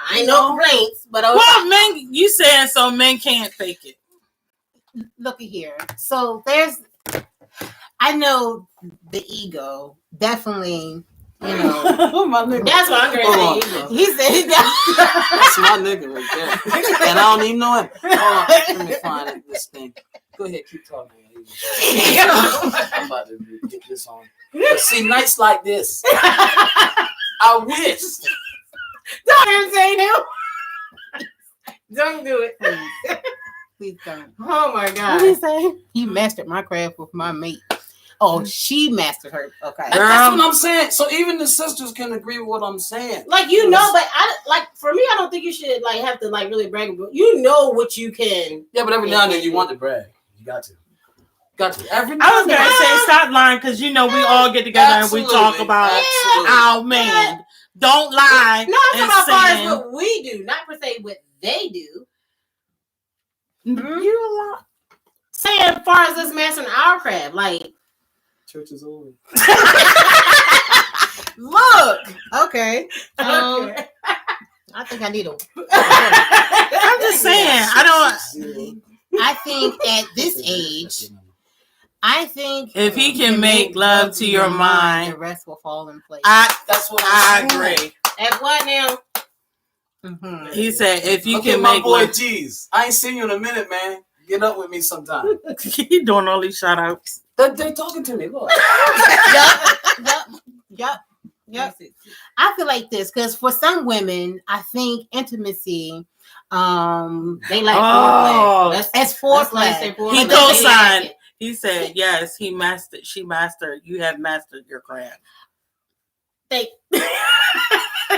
I ain't no complaints, but okay. Well, men, you saying so men can't fake it. Look at here. So I know the ego definitely. You know, my nigga. That's what I'm going to say. He said he got. That's my nigga right there, and I don't even know him. Let me find this thing. Go ahead, keep talking. I'm about to get this on. But see, nights like this, I wish. Don't say him. Don't do it. Please don't. Oh my God. What did he say? He mastered my craft with my mate. Oh, she mastered her. Okay. That's what I'm saying. So even the sisters can agree with what I'm saying. Like, you know, but for me, I don't think you should have to really brag about. You know what you can. Yeah, but every now and then you want to brag. You got to. Every I was gonna say stop lying because we all get together and we talk about our man. Don't lie. No, I'm talking about as what we do, not per se what they do. Mm-hmm. You a lot. Saying as far as us mastering our craft, church is over. Look. Okay. I think I need a. I'm just saying. I think at this age, if he can make love to your mind, the rest will fall in place. That's what I agree. At what now? Mm-hmm. He said, if you can my make boy love. G's. I ain't seen you in a minute, man. Get up with me sometime. He doing all these shout outs. They're talking to me. Look. Yep. I feel like this because for some women, I think intimacy, they like foreplay. That's foreplay. He co-signed. He said, yes, she mastered. You have mastered your craft. See,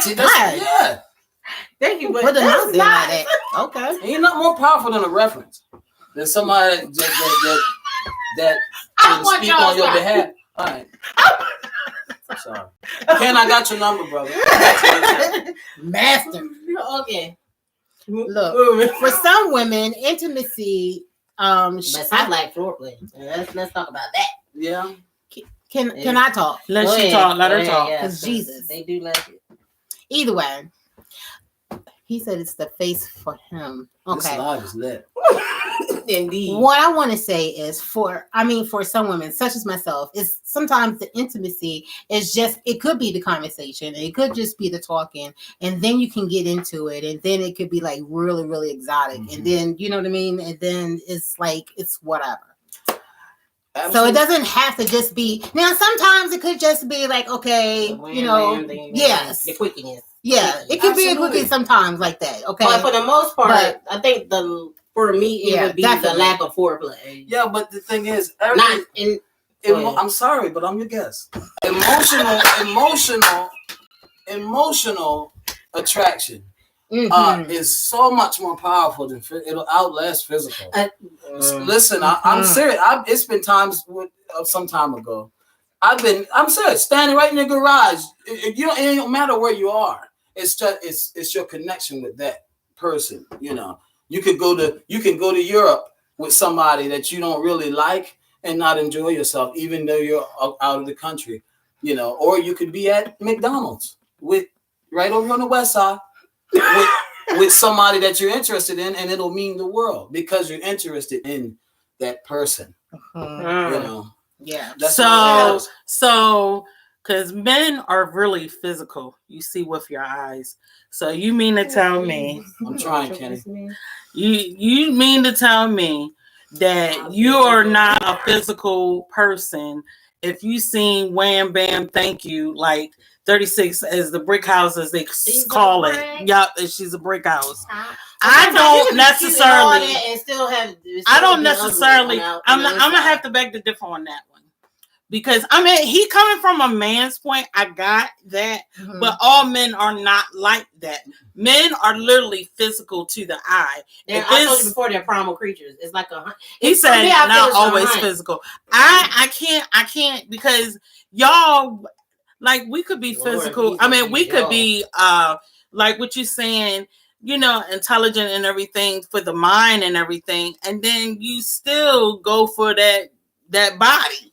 yeah. Thank you, but put that's not like that. Okay. Ain't nothing more powerful than a reference. Than somebody that can speak on your behalf. All right. Sorry. Ken, I got your number, brother. Master. Okay. Look, for some women, intimacy. But I like foreplay. Let's talk about that. Yeah. Can I talk? Let her talk. Because Jesus, they do like it. Either way, he said it's the face for him. Okay. This live is lit. Indeed. What I want to say is for some women, such as myself, is sometimes the intimacy is just, it could be the conversation. It could just be the talking. And then you can get into it. And then it could be really, really exotic. Mm-hmm. And then, you know what I mean? And then it's it's whatever. Absolutely. So it doesn't have to just be, now sometimes it could just be okay, yes. The quickiness. Yeah, it could be a quickie sometimes like that. Okay. But for the most part, I think for me, it would be definitely the lack of foreplay. Yeah, but the thing is, I'm sorry, but I'm your guest. Emotional attraction is so much more powerful than it'll outlast physical. Listen, I'm serious. It's been times some time ago. I'm serious. Standing right in the garage. It don't matter where you are. It's just it's your connection with that person. You can go to Europe with somebody that you don't really like and not enjoy yourself, even though you're out of the country, or you could be at McDonald's right over on the west side with somebody that you're interested in, and it'll mean the world because you're interested in that person. Yeah. So because men are really physical, you see with your eyes. So you mean to tell me? I'm trying, Kenny. You mean to tell me that you are not a physical person if you seen Wham Bam Thank You 36 as the brick house as they call it. Yup, she's a brick house. I don't necessarily. And still have. I don't necessarily. I'm gonna have to beg to differ on that one Because I mean, he coming from a man's point. I got that, but all men are not like that. Men are literally physical to the eye. I told you before, they're primal creatures. It's like a. He said not always physical. I can't because y'all like we could be physical. I mean, we could be like what you're saying. You know, intelligent and everything for the mind and everything, and then you still go for that body.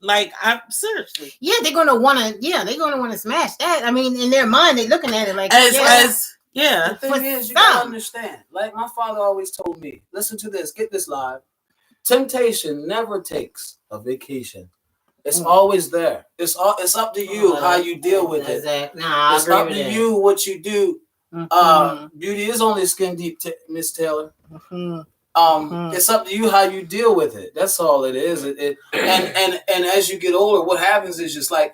Like, I'm seriously. Yeah, they're gonna wanna smash that. I mean, in their mind, they're looking at it like yeah. The thing is, you gotta understand. Like my father always told me, listen to this, get this live. Temptation never takes a vacation. It's always there. It's up to you how you deal with it. It's up to you what you do. Beauty is only skin deep, Miss Taylor. It's up to you how you deal with it. That's all it is. And as you get older, what happens is just like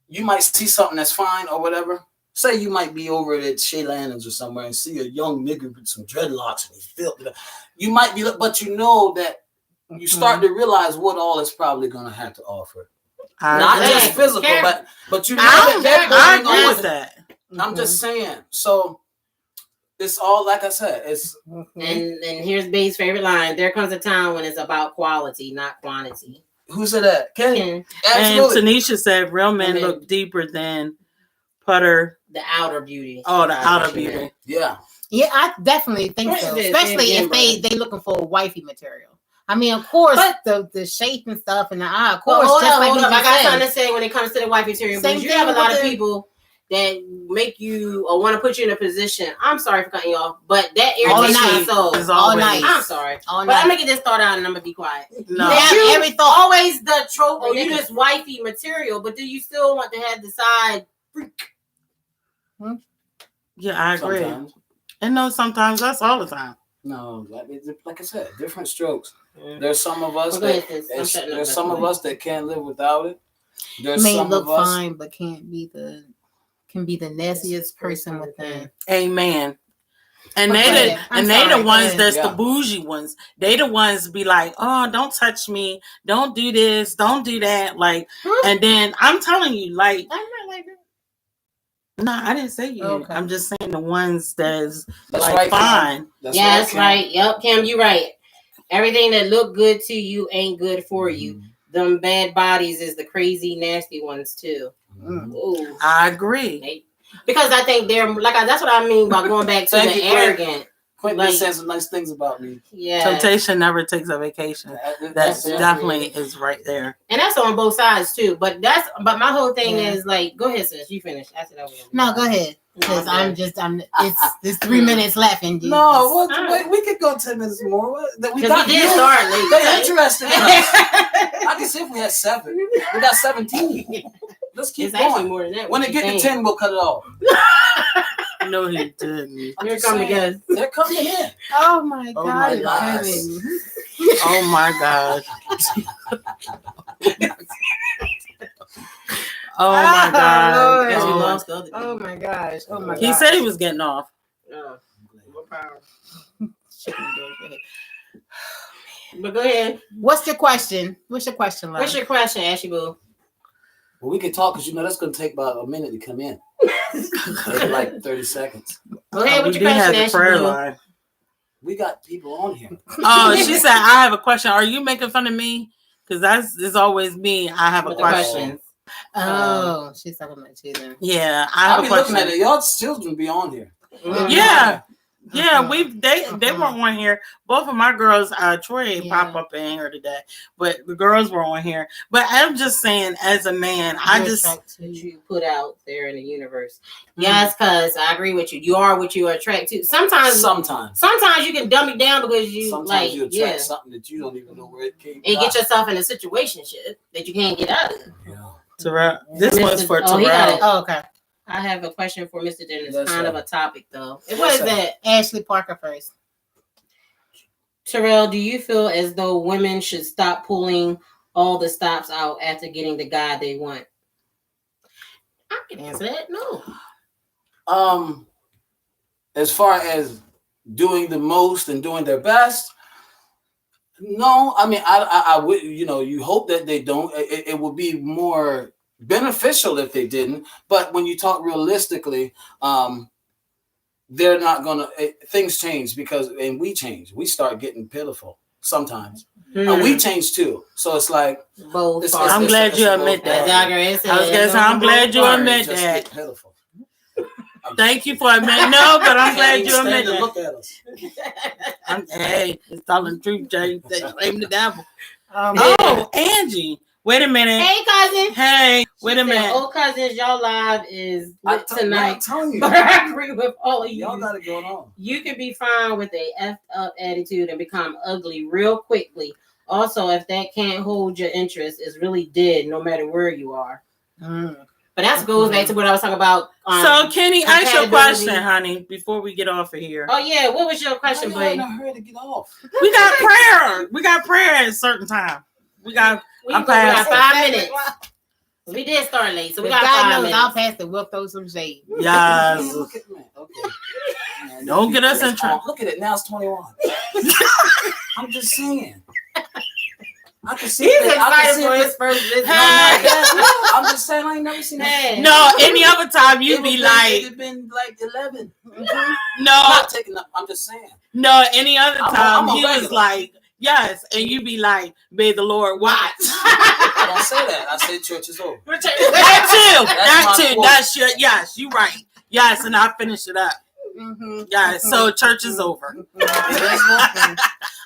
you might see something that's fine or whatever. Say you might be over at Shea Landon's or somewhere and see a young nigga with some dreadlocks and he's filthy. You might be, but you know that you start to realize what all it's probably going to have to offer. Not just physical, but you know I agree with that. I'm just saying. So it's all like I said. It's and here's Babe's favorite line: "There comes a time when it's about quality, not quantity." Who said that? Ken. And Tanisha said, "Real men look deeper than putter." The outer beauty. Oh, the outer beauty. Yeah. Yeah, I definitely think so. Especially if they looking for wifey material. I mean, of course, the shape and stuff and the eye. Of course, hold up. I got something to say when it comes to the wifey material. Because you have a lot of people that make you or want to put you in a position. I'm sorry for cutting you off, but that irritates my soul. All night. I'm sorry. But I'm gonna get this thought out and I'm gonna be quiet. No. Every thought always the trope. Oh, you just wifey material, but do you still want to have the side freak? Yeah, I agree. Sometimes. And no, sometimes that's all the time. No, like I said, different strokes. There's some of us that can't live without it. There's may look fine, but can be the nastiest person within. Amen. And they the ones that's the bougie ones. They the ones be like, oh, don't touch me, don't do this, don't do that. Like, and then I'm telling you, like, I'm not like that. No, I didn't say you. Okay. I'm just saying the ones that's like right, fine. That's right. Yep, Kim, you right. Everything that look good to you ain't good for you. Them bad bodies is the crazy, nasty ones too. Ooh. I agree. Because I think they're like that's what I mean by going back to the arrogant. Quentin said some nice things about me. Yeah. Temptation never takes a vacation. That's definitely is right there. And that's on both sides too. But my whole thing is like, go ahead, sis. You finish. After that. No, go ahead. Because it's 3 minutes left. And no, wait, we could go 10 minutes more. We did start late. They're interested in us. I can see if we had 7. We got 17. Let's keep going. More than that. When it get to 10, we'll cut it off. No, he didn't. Here coming again. They're coming in. Oh my God. Oh my God. Oh my God. Oh my gosh. Oh my God. He said he was getting off. More power. But go ahead. What's your question? What's your question, What's your question, Ashley Boo? Well, we can talk because that's going to take about a minute to come in. Maybe like 30 seconds. Go ahead with your question, Ashley Boo. We got people on here. Oh, she said, I have a question. Are you making fun of me? Because it's always me. I have a question. Oh, she's talking about you then. Yeah, I have a question. Looking at it. Y'all children be on here. Yeah. Yeah, they were on here. Both of my girls, Troy pop up in here today, but the girls were on here. But I'm just saying, as a man, you put out there in the universe. Yes, because I agree with you. You are what you attract to. Sometimes you can dumb it down because you you attract something that you don't even know where it came from. And get yourself in a situation that you can't get out of. Yeah. Terrell, this one's for Terrell. Oh, okay. I have a question for Mr. Dennis. It's kind of a topic, though. What is that? Ashley Parker first. Terrell, do you feel as though women should stop pulling all the stops out after getting the guy they want? I can answer that. No. As far as doing the most and doing their best, No, I mean, I would, you hope that they don't. It would be more beneficial if they didn't. But when you talk realistically, they're not gonna. Things change and we change. We start getting pitiful sometimes. We change too. So it's like both. I'm glad you admit that. I was gonna say, I'm glad you admit that. Pitiful. Thank you for admitting. No, but I'm glad you admit that. Look at us. Hey, it's telling the truth, Jay. Blame the devil. Oh, Angie. Wait a minute. Hey, cousin. Hey, wait a minute. Oh, cousins, y'all live is lit tonight. I'm telling you. But I agree with all of you. Y'all got it going on. You can be fine with a effed up attitude and become ugly real quickly. Also, if that can't hold your interest, it's really dead no matter where you are. But that goes back to what I was talking about. So, Kenny, ask your question, honey, before we get off of here. Oh, yeah. What was your question, buddy? I'm in a hurry to get off. We got prayer. We got prayer at a certain time. We got 5 minutes. We did start late, so we got 5 minutes. I'll pass it. We'll throw some shade. Yes. Look at me. Okay. Man, Don't get us in trouble. Look at it. Now it's 21. I'm just saying. I can see He's excited for his first visit. I'm just saying I ain't never seen that. No, any other time you'd be like, it'd been like 11. No, I'm not taking up. I'm just saying. No, any other time I'm he was like, yes, and you be like, may the Lord watch. I don't say that. I say church is over. That too. That's your, yes, you right. Yes, and I finish it up. Yes, so church is over.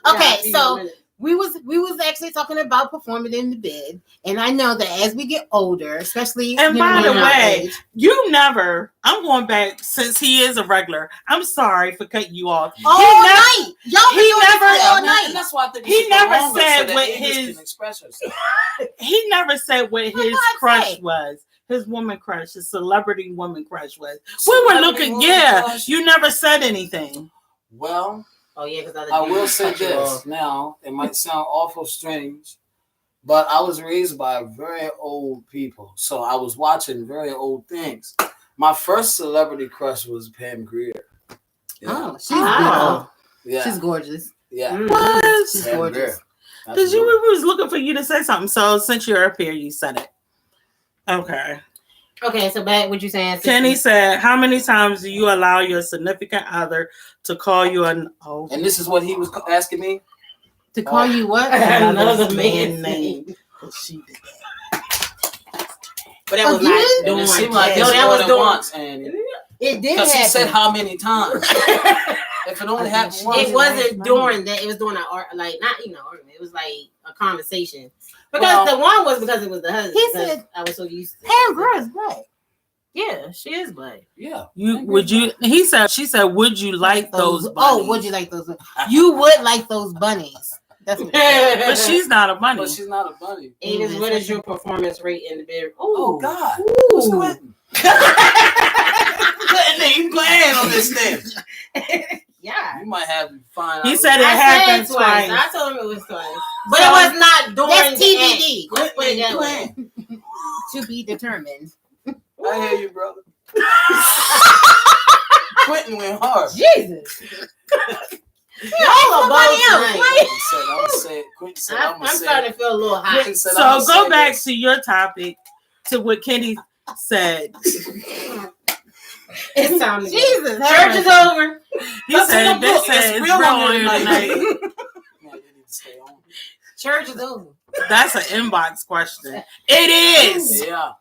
Okay, so we was actually talking about performing in the bed, and I know that as we get older, especially and by the way, I'm going back since he is a regular. I'm sorry for cutting you off. All night, all night. That's why I think he never said what he never said what his crush was. His woman crush, his celebrity woman crush was. We were looking, you never said anything. Well, because I will say this. Now, it might sound awful strange, but I was raised by very old people. So I was watching very old things. My first celebrity crush was Pam Grier. Yeah. She's beautiful. Yeah. She's gorgeous. Yeah. What? She's gorgeous. Because we was looking for you to say something. So since you're up here, you said it. Okay. Okay, so back what you saying? Kenny said, how many times do you allow your significant other to call you an old? And this is what he was asking me? To call you what? Another man's name. She did that. But that was not doing. It seemed like that was doing once. And it did happen. He said how many times? If it only happened once. It wasn't during that. It was during argument. It was like a conversation. Because the one was because it was the husband. He said I was so used to Pam Grier is black. Yeah, she is black. Yeah. She said, would you like those bunnies? Oh, would you like those? You would like those bunnies. That's what but she's not a bunny. But she's not a bunny. Avis, what is your performance rate in the bedroom? Oh God. Who's Quentin? Quentin ain't playing on this thing. Yeah. You might have to find out. He said it happened twice. I told him it was twice. But it was not during that's TBD. Let's put it that way. To be determined. I hear you, brother. Quentin went hard. Jesus. Y'all about I'm starting to feel a little hot. So go back to your topic, to what Kenny said. It's time to Jesus. Church is over. He said this is real tonight. Church is over. That's an inbox question. It is. Yeah.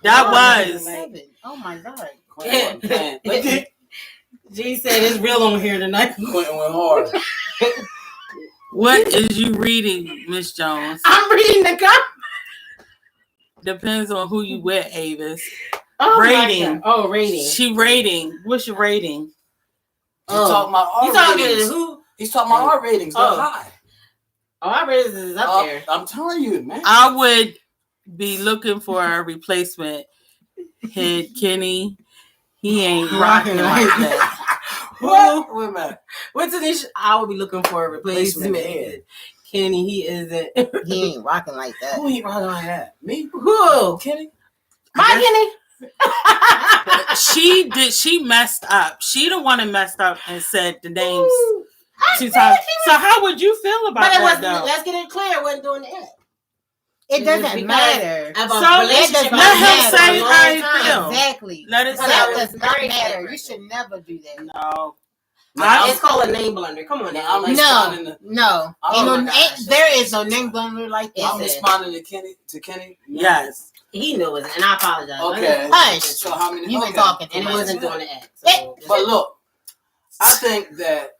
That was. Oh my God. G said it's real on here tonight. Quentin went hard. What is you reading, Miss Jones? I'm reading the comment. Depends on who you with, Avis. Oh, rating. Oh, rating. She rating. What's your rating? He's talking about our ratings. Who? He's talking about our ratings. They're high. Oh, our ratings is up there. I'm telling you, man. I would be looking for a replacement. Head Kenny. He ain't rocking like that. What? Wait a minute. What's this? I would be looking for a replacement head. Kenny, he isn't. He ain't rocking like that. Who ain't rocking like that? Me? Who? Kenny? My Kenny? She messed up. She the one that messed up and said the names. 2 times. So how would you feel about But it that wasn't. though? Let's get it clear. It wasn't doing the act. It was doesn't because matter. Of a So relationship let him I had for say a long how he time. feel. Exactly. Let it Because That I say. was does not very matter. separate. You should never do that. No. It's called a name blunder. Come on now. I'm Like, responding to, No. Oh Ain't my no, gosh. there is no name blunder like that. I'm responding to Kenny. Yes. he knew it, and I apologize. Okay. Hush. So how many? You've been okay. talking. And it wasn't doing the act. Eh. So But look, I think that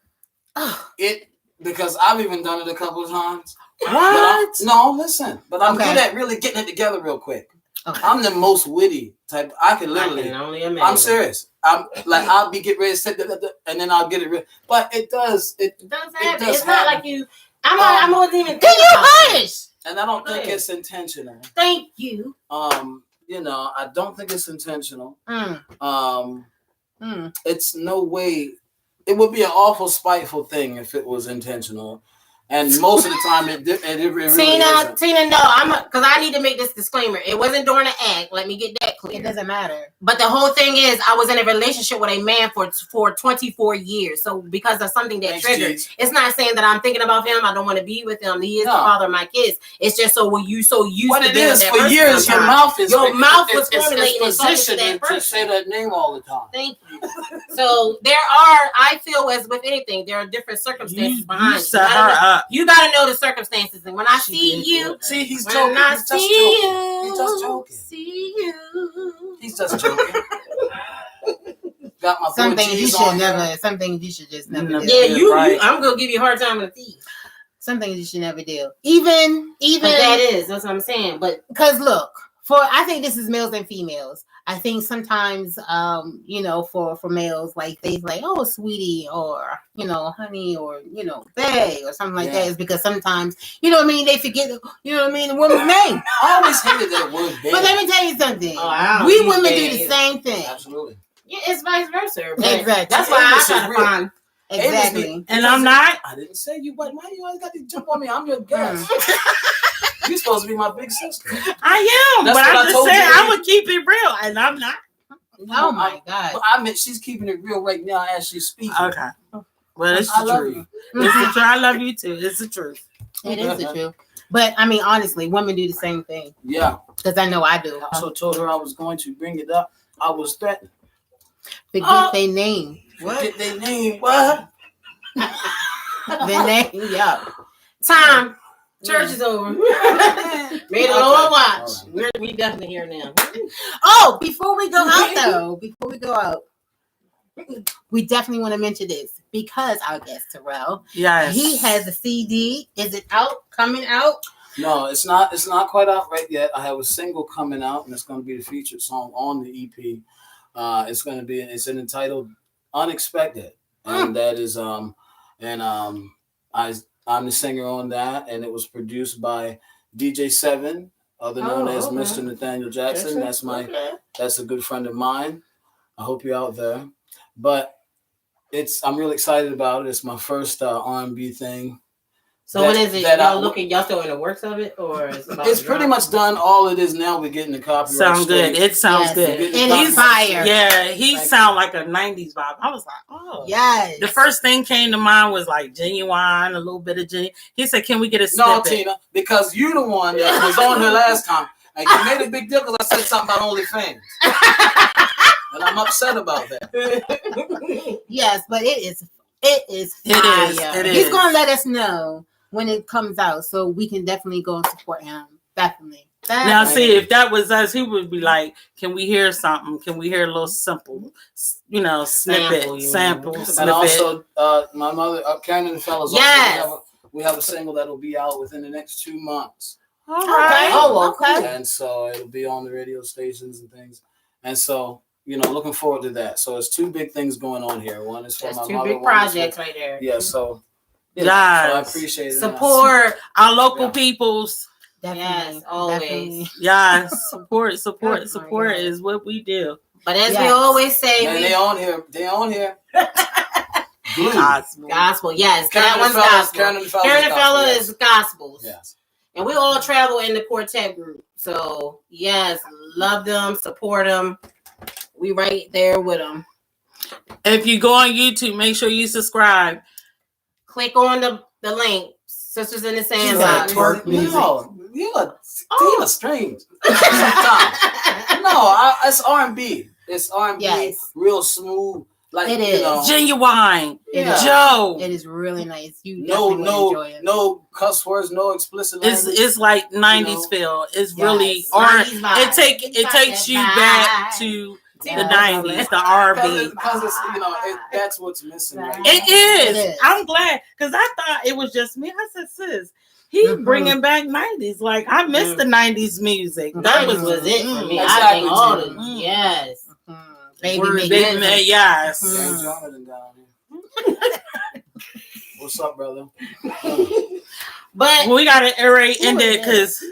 it, because I've even done it a couple of times. What? No, listen. But I'm Okay. good at really getting it together real quick. Okay. I'm the most witty type. I can literally. I can only imagine. I'm serious. I'm like, I'll be get ready to sit, and then I'll get it real. But it does. It does happen. does It's not happen. like you. I wasn't even. Can you hush? And I don't Go think ahead. it's intentional. Thank you. I don't think it's intentional. Mm. It's no way. It would be an awful spiteful thing if it was intentional, and most of the time it really isn't. Tina, no, because I need to make this disclaimer. It wasn't during the act. Let me get that clear. It doesn't matter. But the whole thing is, I was in a relationship with a man for 24 years. So because of something that Thanks, triggered, Jeez. it's not saying that I'm thinking about him. I don't want to be with him. He is the No. father of my kids. It's just so when you so used What to it being is with that for person years, your sometimes. mouth is was formulating and talking to positioned that to person. say that name all the time. Thank you. So I feel as with anything, there are different circumstances behind You set her up. You gotta know the circumstances, and when I see you, See, he's when joking. I He's just see joking. you, He's just joking. see you. He's just joking. Got my Some boy things you G's should on never. here. Some things you should just never No. do. Yeah, you. Right. I'm gonna give you a hard time with the thief. Some things you should never do. Even That's what I'm saying. But because look, I think this is males and females. I think sometimes, for males, like they like, oh, sweetie, or honey, or bae, or something like that, is because sometimes, they forget, the woman's name. I always hated that word. But let me tell you something. I don't We use women bae do the either. same thing. Absolutely. Yeah, it's vice versa. But Exactly. That's why I English try is to real. find. Exactly. And I'm not. I didn't say you, but why you always got to jump on me? I'm your guest. You're supposed to be my big sister. I am. That's But what I I'm just told saying, you. I would keep it real, and I'm not. Oh my God. But I meant she's keeping it real right now as she's speaking. Okay. Well, it's I the love truth. you. It's the truth. I love you too. It's the truth. It is the truth. But I mean, honestly, women do the same thing. Yeah. Because I know I do. I also told her I was going to bring it up. I was threatened. Forget their name. Forget their name. What? Their name. Yeah. Time. Church is over. May the Lord watch. Right. We definitely here now. Oh, before we go out, we definitely want to mention this because our guest Terrell, Yes. he has a CD. Is it out? Coming out? No, it's not. It's not quite out right yet. I have a single coming out, and it's going to be the featured song on the EP. It's entitled "Unexpected," and that is I'm the singer on that, and it was produced by DJ Seven, other known as Mr. Nathaniel Jackson. That's a good friend of mine. I hope you're out there. But I'm really excited about it. It's my first R&B thing. So what is it? Y'all still in the works of it, or it's pretty much done. All it is now, we're getting the copyright. Sounds good. It sounds good. It is fire. Yeah, he sound like a 90s vibe. I was like, oh. Yes. The first thing came to mind was like Genuine, a little bit of Genuine. He said, can we get a snippet? No, Tina, because you the one that was on here last time. And you made a big deal because I said something about OnlyFans. And I'm upset about that. Yes, but it is fire. It is. He's going to let us know when it comes out, so we can definitely go and support him. Definitely. Now, see, if that was us, he would be like, can we hear something? Can we hear a little simple, snippet, sample, And snippet? also, my mother, Karen and the fellas, Yes. we have a single that will be out within the next 2 months. All right. Oh, okay. And so it'll be on the radio stations and things. And so, looking forward to that. So it's 2 big things going on here. One is for That's my 2 mother. big projects right there. Yeah, so. So Yes. I appreciate it. Support. Our local peoples. Definitely. Yes, always. Definitely. Yes. Support God. is what we do. But as we always say, Man, they on here. Glue. Gospel. Yes, Karen that and one's the fellas, gospel. Karen and the fellas Karen and gospel, Fella yes. is gospels. Yes. And we all travel in the quartet group. So, yes, love them, support them. We right there with them. If you go on YouTube, make sure you subscribe. Click on the link. Sisters in the Sandbox. Twerk music. No, you're strange. No, it's R&B. It's R&B. Yes. Real smooth. Like It is. Genuine. It is. Joe. It is really nice. You definitely enjoy it. No cuss words, no explicit language. It's like 90s feel. It's really it takes you back to the 90s, the R&B. Because it's that's what's missing right now. It is. I'm glad because I thought it was just me. I said, sis, he bringing back 90s. Like I miss the 90s music. That was it for me. Exactly. I think all of yes. Baby, yes. What's up, brother? But we gotta end it because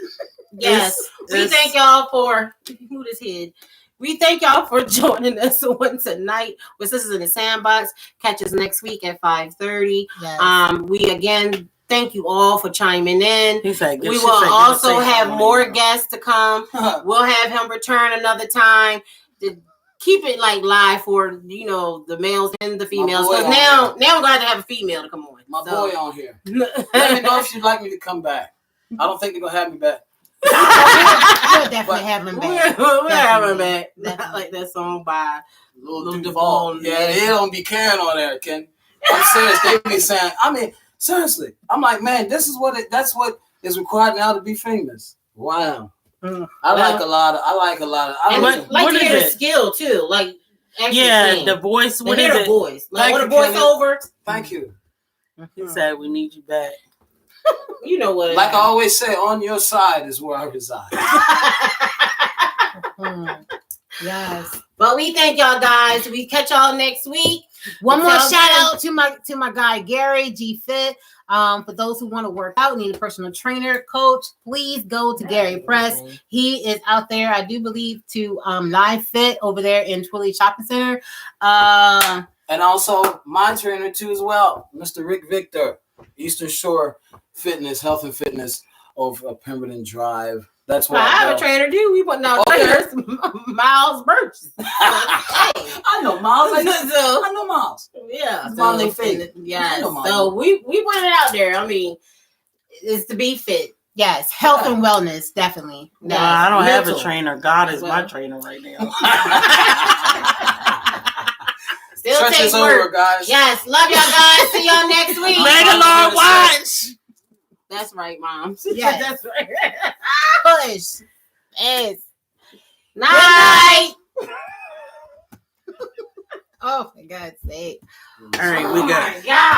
yes, we thank y'all for who this hid. We thank y'all for joining us on tonight with Sisters in the Sandbox. Catch us next week at 5:30. Yes. We again thank you all for chiming in. We will also have more guests to come. We'll have him return another time to keep it like live for the males and the females. Because now we're gonna have to have a female to come on. My boy on here. Let me know if you'd like me to come back. I don't think they're gonna have me back. We'll definitely have him back. We'll have him back. I like that song by Lil Duval. Yeah, they don't be caring on there, Ken. I'm serious. They be saying, seriously. I'm like, man, that's what is required now to be famous. Wow. I like a lot of. And like to hear the skill too, like the voice. What is it? Voice, like what a voiceover. Thank you. He said, "We need you back." You know what? Like I always say, on your side is where I reside. Yes. But we thank y'all guys. We catch y'all next week. One more shout out to my guy Gary G Fit. For those who want to work out, need a personal trainer, coach, please go to Gary Press. He is out there, I do believe, to Live Fit over there in Twilly Shopping Center. And also my trainer too as well, Mr. Rick Victor, Eastern Shore Fitness, Health and Fitness over Pemberton Drive. That's why I have a trainer too. We want now trainers, Miles Birch. I know Miles. I know Miles. Yeah, so fit. Yeah, so we want it out there. I mean, it's to be fit. Yes, health and wellness, definitely. Well, I don't have a trainer. God is my trainer right now. Still takes work, guys. Yes, love y'all guys. See y'all next week. May the Lord watch. That's right, Mom. Yes. That's right. Push. Yes. Night. Oh, for God's sake. All right, we got. God.